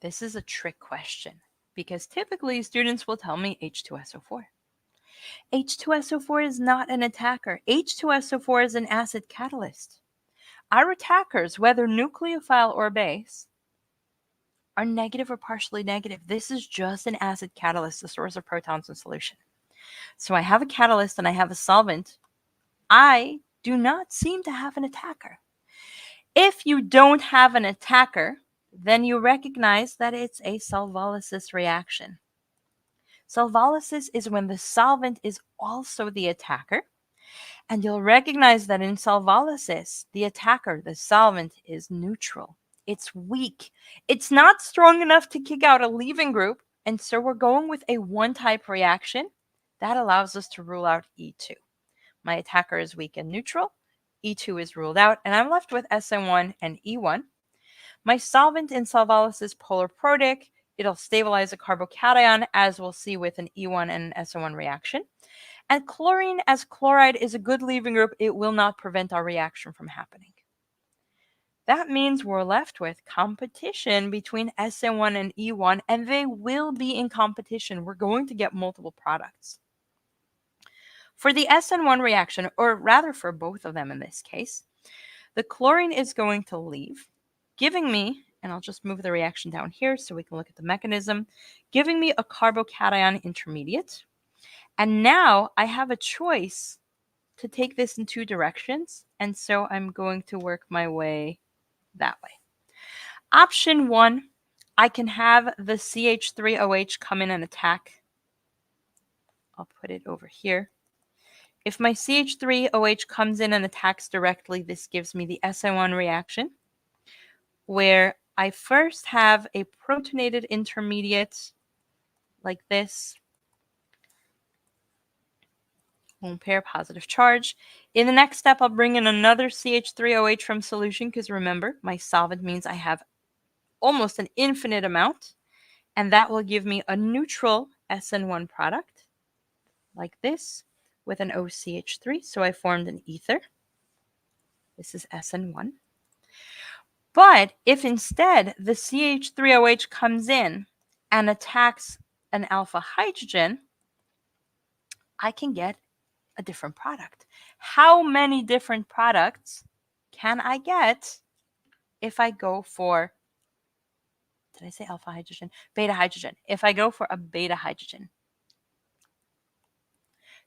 This is a trick question because typically students will tell me H2SO4. H2SO4 is not an attacker. H2SO4 is an acid catalyst. Our attackers, whether nucleophile or base, are negative or partially negative. This is just an acid catalyst, the source of protons in solution. So I have a catalyst and I have a solvent. I do not seem to have an attacker. If you don't have an attacker, then you recognize that it's a solvolysis reaction. Solvolysis is when the solvent is also the attacker. And you'll recognize that in solvolysis, the attacker, the solvent, is neutral. It's weak. It's not strong enough to kick out a leaving group. And so we're going with a one-type reaction. That allows us to rule out E2. My attacker is weak and neutral. E2 is ruled out. And I'm left with SN1 and E1. My solvent in solvolysis, polar protic. It'll stabilize a carbocation, as we'll see with an E1 and an SN1 reaction. And chlorine as chloride is a good leaving group. It will not prevent our reaction from happening. That means we're left with competition between SN1 and E1, and they will be in competition. We're going to get multiple products. For the SN1 reaction, or rather for both of them in this case, the chlorine is going to leave, giving me, and I'll just move the reaction down here so we can look at the mechanism, giving me a carbocation intermediate. And now I have a choice to take this in 2 directions. And so I'm going to work my way that way. Option 1, I can have the CH3OH come in and attack. I'll put it over here. If my CH3OH comes in and attacks directly, this gives me the SN1 reaction, where I first have a protonated intermediate like this. Lone pair positive charge. In the next step, I'll bring in another CH3OH from solution because remember, my solvent means I have almost an infinite amount, and that will give me a neutral SN1 product like this with an OCH3. So I formed an ether. This is SN1. But if instead the CH3OH comes in and attacks an alpha hydrogen, I can get a different product. How many different products can I get if I go for, did I say alpha hydrogen? Beta hydrogen. If I go for a beta hydrogen.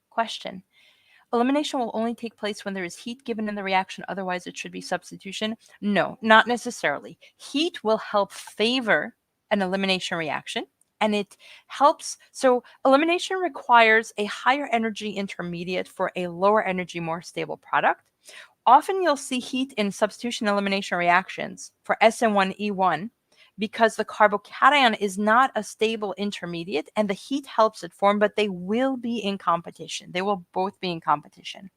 Question. Elimination will only take place when there is heat given in the reaction, otherwise it should be substitution. No, not necessarily. Heat will help favor an elimination reaction, and it helps. So elimination requires a higher energy intermediate for a lower energy, more stable product. Often you'll see heat in substitution elimination reactions for SN1 E1 because the carbocation is not a stable intermediate and the heat helps it form, but they will be in competition. They will both be in competition.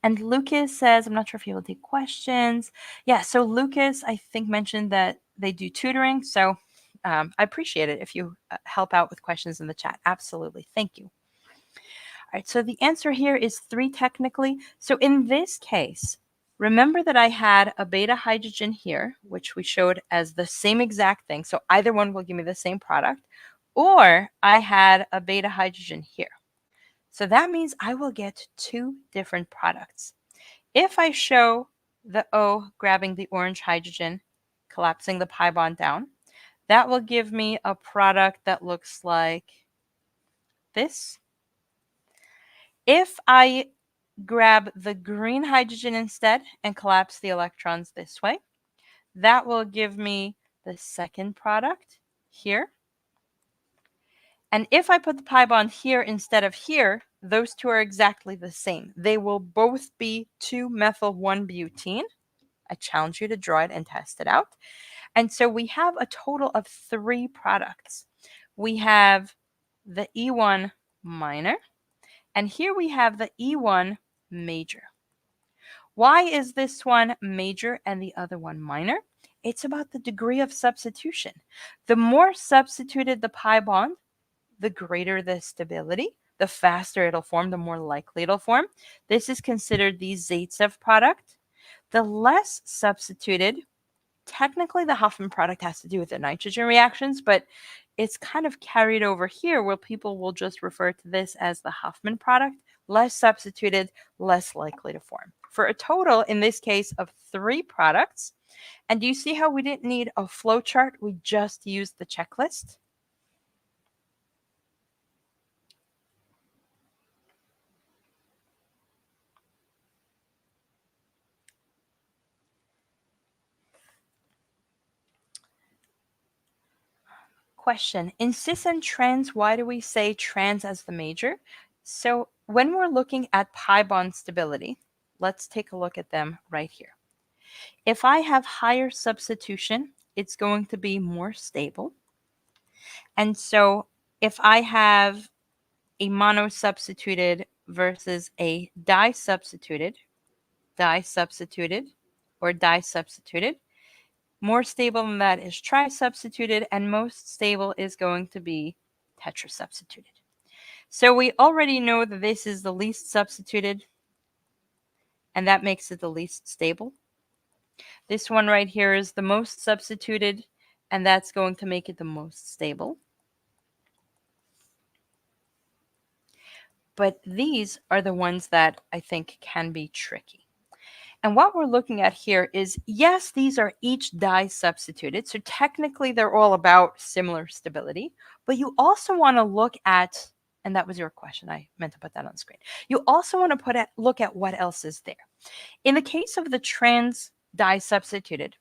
And Lucas says, I'm not sure if he will take questions. Yeah, so Lucas, I think, mentioned that they do tutoring. So I appreciate it if you help out with questions in the chat. Absolutely. Thank you. All right, so the answer here is 3 technically. So in this case, remember that I had a beta hydrogen here, which we showed as the same exact thing. So either one will give me the same product, or I had a beta hydrogen here. So that means I will get 2 different products. If I show the O grabbing the orange hydrogen, collapsing the pi bond down, that will give me a product that looks like this. If I grab the green hydrogen instead and collapse the electrons this way, that will give me the second product here. And if I put the pi bond here instead of here, those 2 are exactly the same. They will both be 2-methyl-1-butene. I challenge you to draw it and test it out. And so we have a total of 3 products. We have the E1 minor, and here we have the E1 major. Why is this one major and the other one minor? It's about the degree of substitution. The more substituted the pi bond, the greater the stability, the faster it'll form, the more likely it'll form. This is considered the Zaitsev product. The less substituted, technically the Huffman product has to do with the nitrogen reactions, but it's kind of carried over here where people will just refer to this as the Huffman product. Less substituted, less likely to form. For a total, in this case, of 3 products. And do you see how we didn't need a flow chart? We just used the checklist. Question. In cis and trans, why do we say trans as the major? So when we're looking at pi bond stability, let's take a look at them right here. If I have higher substitution, it's going to be more stable. And so if I have a mono-substituted versus a di-substituted, or di-substituted, more stable than that is tri-substituted, and most stable is going to be tetra-substituted. So we already know that this is the least substituted, and that makes it the least stable. This one right here is the most substituted, and that's going to make it the most stable. But these are the ones that I think can be tricky. And what we're looking at here is, yes, these are each di-substituted, so technically they're all about similar stability, but you also want to look at, and that was your question, I meant to put that on screen. You also want to look at what else is there. In the case of the trans di-substituted,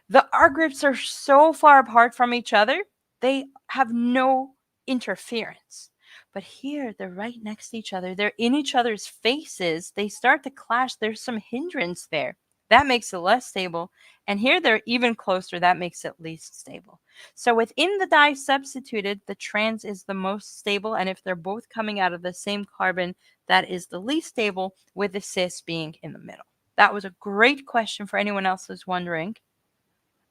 the R groups are so far apart from each other, they have no interference. But here, they're right next to each other. They're in each other's faces. They start to clash. There's some hindrance there. That makes it less stable. And here, they're even closer. That makes it least stable. So within the di-substituted, the trans is the most stable. And if they're both coming out of the same carbon, that is the least stable, with the cis being in the middle. That was a great question for anyone else who's wondering.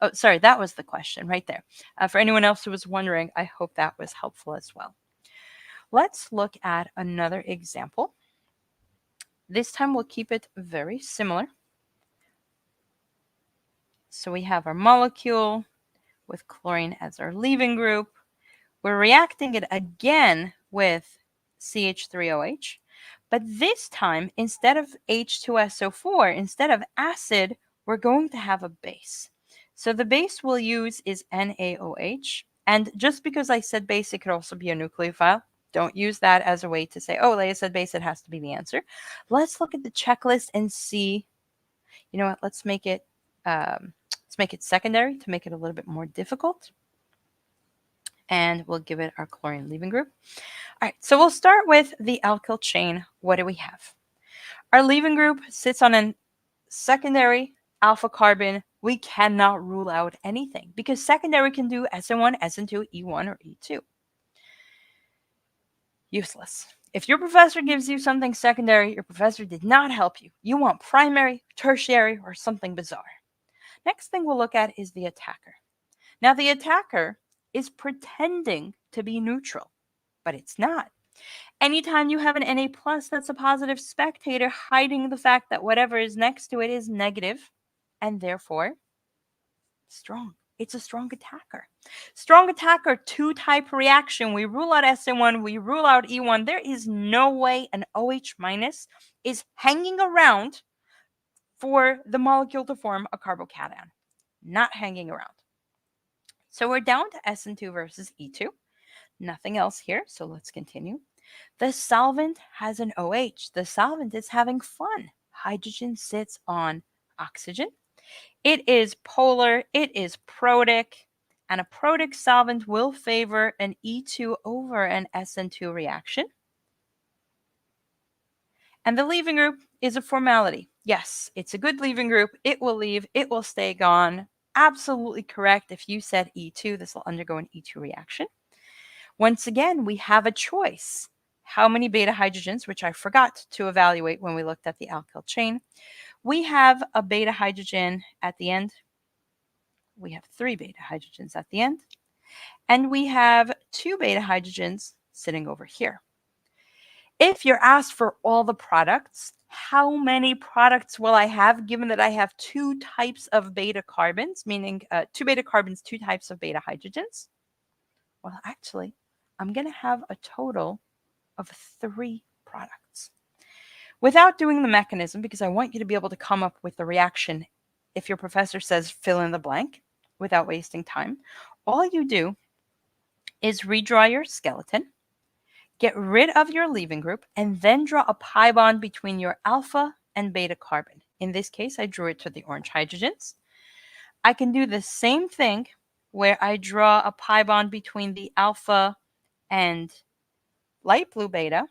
Oh, sorry, that was the question right there. For anyone else who was wondering, I hope that was helpful as well. Let's look at another example. This time we'll keep it very similar. So we have our molecule with chlorine as our leaving group. We're reacting it again with CH3OH. But this time, instead of H2SO4, instead of acid, we're going to have a base. So the base we'll use is NaOH. And just because I said base, it could also be a nucleophile. Don't use that as a way to say, oh, Leah said base, it has to be the answer. Let's look at the checklist and see, you know what, let's make it secondary to make it a little bit more difficult. And we'll give it our chlorine leaving group. All right, so we'll start with the alkyl chain. What do we have? Our leaving group sits on a secondary alpha carbon. We cannot rule out anything because secondary can do SN1, SN2, E1, or E2. Useless. If your professor gives you something secondary, your professor did not help you. You want primary, tertiary, or something bizarre. Next thing we'll look at is the attacker. Now, the attacker is pretending to be neutral, but it's not. Anytime you have an Na+, that's a positive spectator hiding the fact that whatever is next to it is negative and therefore strong. It's a strong attacker. Strong attacker, two-type reaction. We rule out SN1, we rule out E1. There is no way an OH- is hanging around for the molecule to form a carbocation. Not hanging around. So we're down to SN2 versus E2. Nothing else here, so let's continue. The solvent has an OH. The solvent is having fun. Hydrogen sits on oxygen. It is polar, it is protic, and a protic solvent will favor an E2 over an SN2 reaction. And the leaving group is a formality. Yes, it's a good leaving group. It will leave, it will stay gone. Absolutely correct. If you said E2, this will undergo an E2 reaction. Once again, we have a choice. How many beta hydrogens, which I forgot to evaluate when we looked at the alkyl chain. We have a beta hydrogen at the end. We have 3 beta hydrogens at the end. And we have 2 beta hydrogens sitting over here. If you're asked for all the products, how many products will I have given that I have 2 types of beta carbons, meaning 2 beta carbons, 2 types of beta hydrogens? Well, actually, I'm going to have a total of 3 products. Without doing the mechanism, because I want you to be able to come up with the reaction if your professor says fill in the blank without wasting time, all you do is redraw your skeleton, get rid of your leaving group, and then draw a pi bond between your alpha and beta carbon. In this case, I drew it to the orange hydrogens. I can do the same thing where I draw a pi bond between the alpha and light blue beta.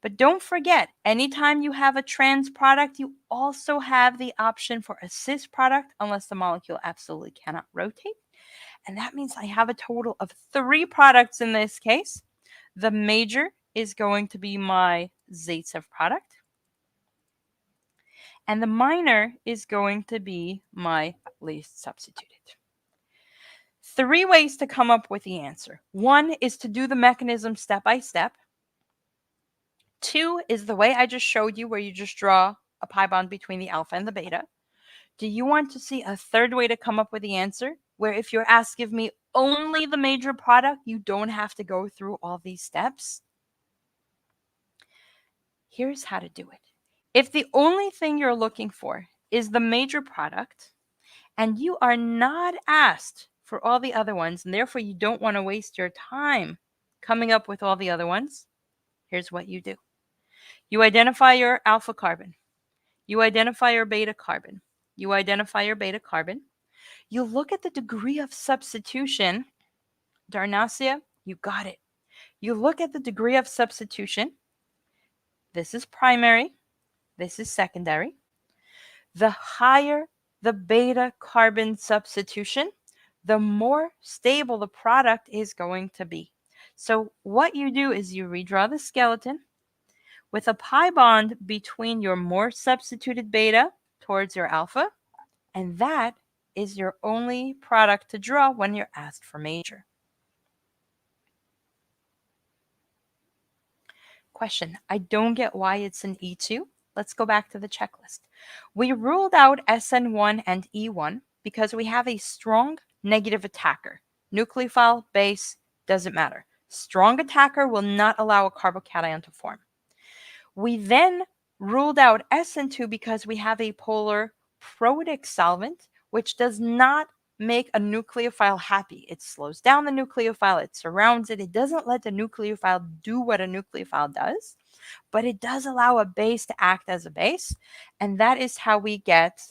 But don't forget, anytime you have a trans product, you also have the option for a cis product unless the molecule absolutely cannot rotate. And that means I have a total of 3 products in this case. The major is going to be my Zaitsev product. And the minor is going to be my least substituted. 3 ways to come up with the answer. 1 is to do the mechanism step by step. 2 is the way I just showed you where you just draw a pi bond between the alpha and the beta. Do you want to see a 3rd way to come up with the answer where if you're asked give me only the major product, you don't have to go through all these steps? Here's how to do it. If the only thing you're looking for is the major product and you are not asked for all the other ones and therefore you don't want to waste your time coming up with all the other ones, here's what you do. You identify your alpha carbon. You identify your beta carbon. You identify your beta carbon. You look at the degree of substitution. Darnasia, you got it. You look at the degree of substitution. This is primary. This is secondary. The higher the beta carbon substitution, the more stable the product is going to be. So what you do is you redraw the skeleton with a pi bond between your more substituted beta towards your alpha, and that is your only product to draw when you're asked for major. Question, I don't get why it's an E2. Let's go back to the checklist. We ruled out SN1 and E1 because we have a strong negative attacker. Nucleophile, base, doesn't matter. Strong attacker will not allow a carbocation to form. We then ruled out SN2 because we have a polar protic solvent, which does not make a nucleophile happy. It slows down the nucleophile, it surrounds it, it doesn't let the nucleophile do what a nucleophile does, but it does allow a base to act as a base, and that is how we get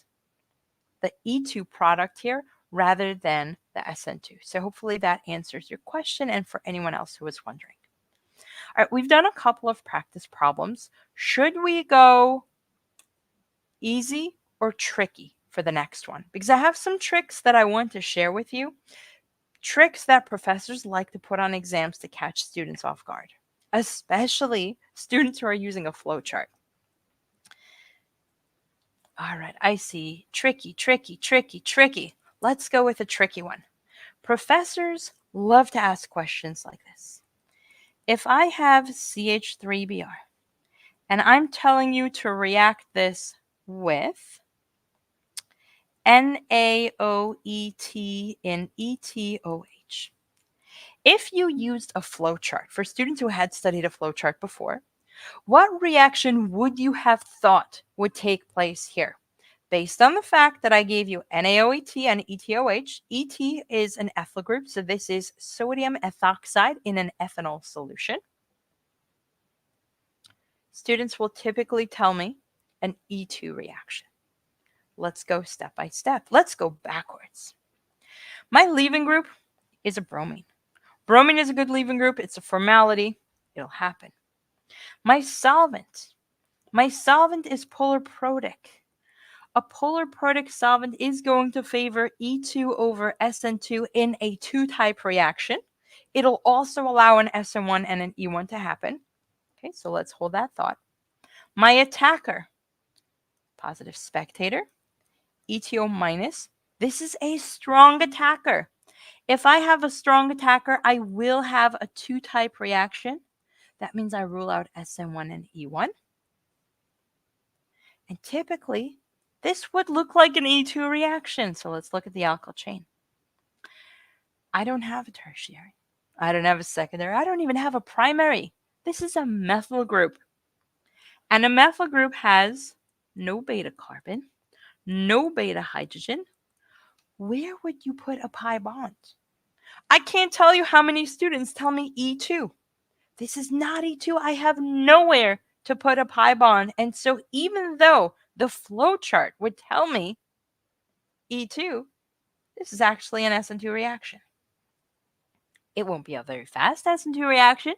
the E2 product here rather than the SN2. So hopefully that answers your question, and for anyone else who was wondering. All right, we've done a couple of practice problems. Should we go easy or tricky for the next one? Because I have some tricks that I want to share with you. Tricks that professors like to put on exams to catch students off guard, especially students who are using a flowchart. All right, I see. Tricky, tricky, tricky, tricky. Let's go with a tricky one. Professors love to ask questions like this. If I have CH3Br and I'm telling you to react this with NaOET in ETOH. If you used a flowchart, for students who had studied a flowchart before, what reaction would you have thought would take place here? Based on the fact that I gave you NaOET and ETOH, ET is an ethyl group, so this is sodium ethoxide in an ethanol solution. Students will typically tell me an E2 reaction. Let's go step by step. Let's go backwards. My leaving group is a bromine. Bromine is a good leaving group. It's a formality. It'll happen. My solvent is polar protic. A polar protic solvent is going to favor E2 over SN2 in a 2-type reaction. It'll also allow an SN1 and an E1 to happen. Okay, so let's hold that thought. My attacker, positive spectator, ETO minus. This is a strong attacker. If I have a strong attacker, I will have a 2-type reaction. That means I rule out SN1 and E1. And typically, this would look like an E2 reaction. So let's look at the alkyl chain. I don't have a tertiary. I don't have a secondary. I don't even have a primary. This is a methyl group. And a methyl group has no beta carbon, no beta hydrogen. Where would you put a pi bond? I can't tell you how many students tell me E2. This is not E2. I have nowhere to put a pi bond. And so even though the flowchart would tell me E2, this is actually an SN2 reaction. It won't be a very fast SN2 reaction.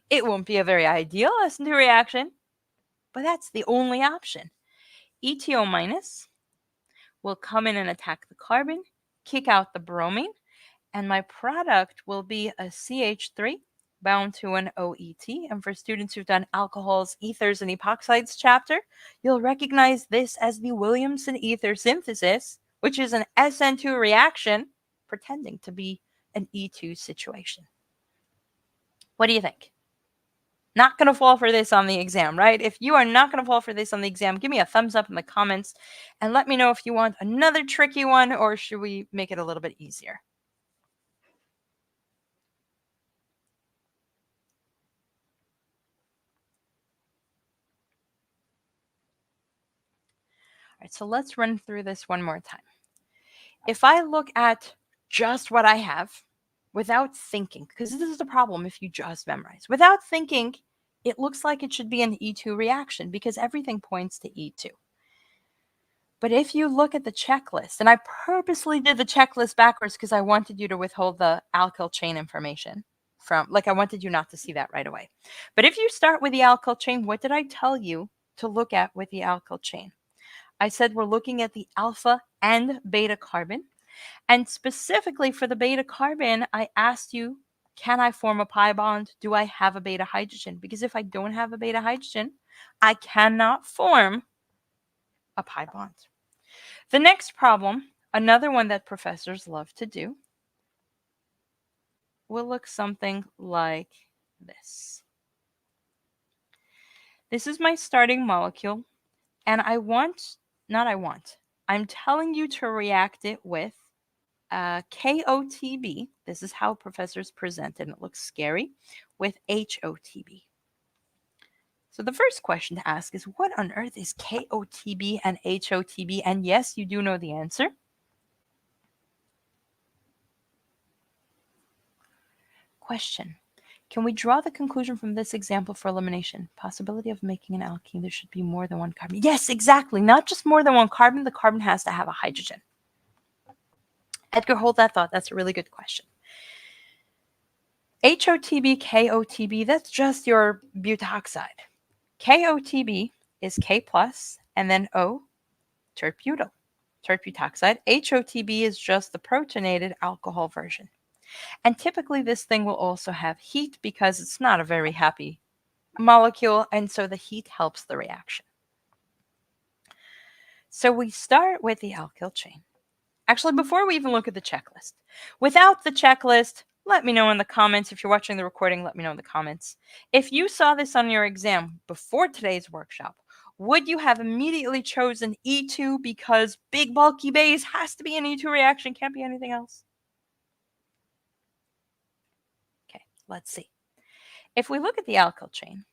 It won't be a very ideal SN2 reaction, but that's the only option. ETO minus will come in and attack the carbon, kick out the bromine, and my product will be a CH3 bound to an OET. And for students who've done alcohols, ethers, and epoxides chapter, you'll recognize this as the Williamson ether synthesis, which is an SN2 reaction pretending to be an E2 situation. What do you think? Not going to fall for this on the exam, right? If you are not going to fall for this on the exam, give me a thumbs up in the comments and let me know if you want another tricky one or should we make it a little bit easier. All right, so let's run through this one more time. If I look at just what I have without thinking, because this is the problem if you just memorize, without thinking, it looks like it should be an E2 reaction because everything points to E2. But if you look at the checklist, and I purposely did the checklist backwards because I wanted you to withhold the alkyl chain information from, like I wanted you not to see that right away. But if you start with the alkyl chain, what did I tell you to look at with the alkyl chain? I said we're looking at the alpha and beta carbon. And specifically for the beta carbon, I asked you, can I form a pi bond? Do I have a beta hydrogen? Because if I don't have a beta hydrogen, I cannot form a pi bond. The next problem, another one that professors love to do, will look something like this. This is my starting molecule, and I'm telling you to react it with KOTB. This is how professors present it, and it looks scary, with HOTB. So the first question to ask is, what on earth is KOTB and HOTB? And yes, you do know the answer. Question. Can we draw the conclusion from this example for elimination? Possibility of making an alkene, there should be more than one carbon. Yes, exactly. Not just more than one carbon. The carbon has to have a hydrogen. Edgar, hold that thought. That's a really good question. HOTB, KOTB, that's just your butoxide. KOTB is K plus and then O, tert-butyl, tert-butoxide. HOTB is just the protonated alcohol version. And typically this thing will also have heat because it's not a very happy molecule, and so the heat helps the reaction. So we start with the alkyl chain. Actually, before we even look at the checklist, without the checklist, let me know in the comments. If you're watching the recording, let me know in the comments. If you saw this on your exam before today's workshop, would you have immediately chosen E2 because big bulky base has to be an E2 reaction, can't be anything else? Okay, let's see. If we look at the alkyl chain,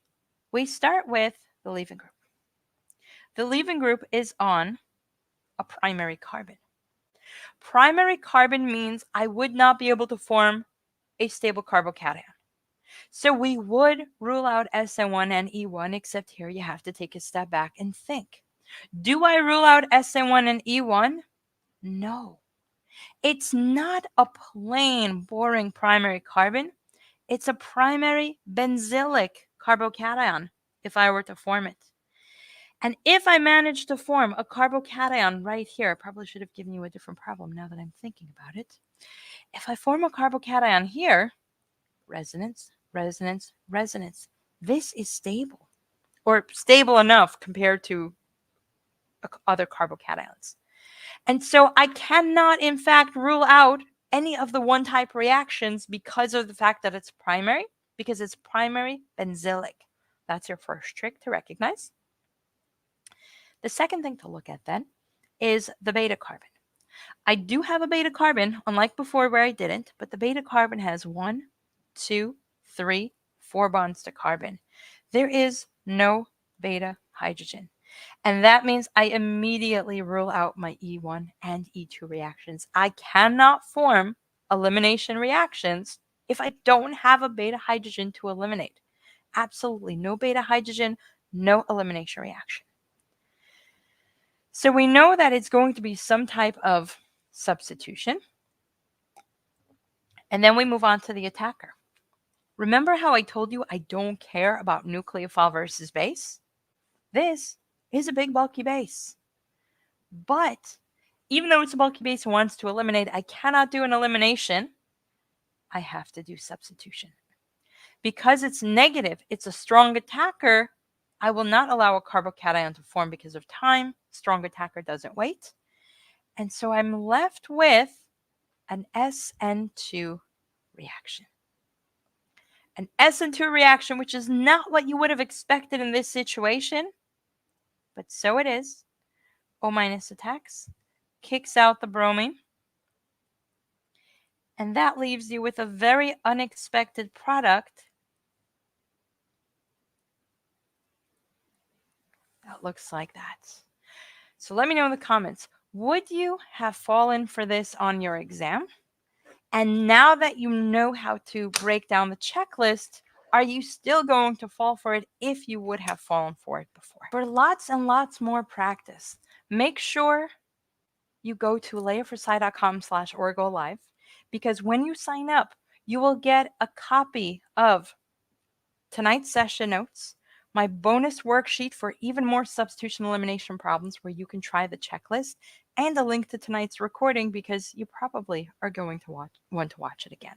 we start with the leaving group. The leaving group is on a primary carbon. Primary carbon means I would not be able to form a stable carbocation. So we would rule out SN1 and E1, except here you have to take a step back and think. Do I rule out SN1 and E1? No. It's not a plain, boring primary carbon. It's a primary benzilic carbocation if I were to form it. And if I manage to form a carbocation right here, I probably should have given you a different problem now that I'm thinking about it. If I form a carbocation here, resonance, resonance, resonance, this is stable, or stable enough compared to other carbocations. And so I cannot, in fact, rule out any of the one-type reactions because of the fact that it's primary, because it's primary benzilic. That's your first trick to recognize. The second thing to look at then is the beta carbon. I do have a beta carbon, unlike before where I didn't, but the beta carbon has 1, 2, 3, 4 bonds to carbon. There is no beta hydrogen. And that means I immediately rule out my E1 and E2 reactions. I cannot form elimination reactions if I don't have a beta hydrogen to eliminate. Absolutely no beta hydrogen, no elimination reaction. So we know that it's going to be some type of substitution. And then we move on to the attacker. Remember how I told you I don't care about nucleophile versus base? This is a big bulky base. But even though it's a bulky base and wants to eliminate, I cannot do an elimination. I have to do substitution. Because it's negative, it's a strong attacker, I will not allow a carbocation to form because of time. Strong attacker doesn't wait. And so I'm left with an SN2 reaction. An SN2 reaction, which is not what you would have expected in this situation, but so it is. O- attacks, kicks out the bromine, and that leaves you with a very unexpected product that looks like that. So let me know in the comments, would you have fallen for this on your exam? And now that you know how to break down the checklist, are you still going to fall for it if you would have fallen for it before? For lots and lots more practice, make sure you go to layerforsci.com/orgolive, because when you sign up, you will get a copy of tonight's session notes, my bonus worksheet for even more substitution elimination problems where you can try the checklist, and a link to tonight's recording because you probably are going to want to watch it again.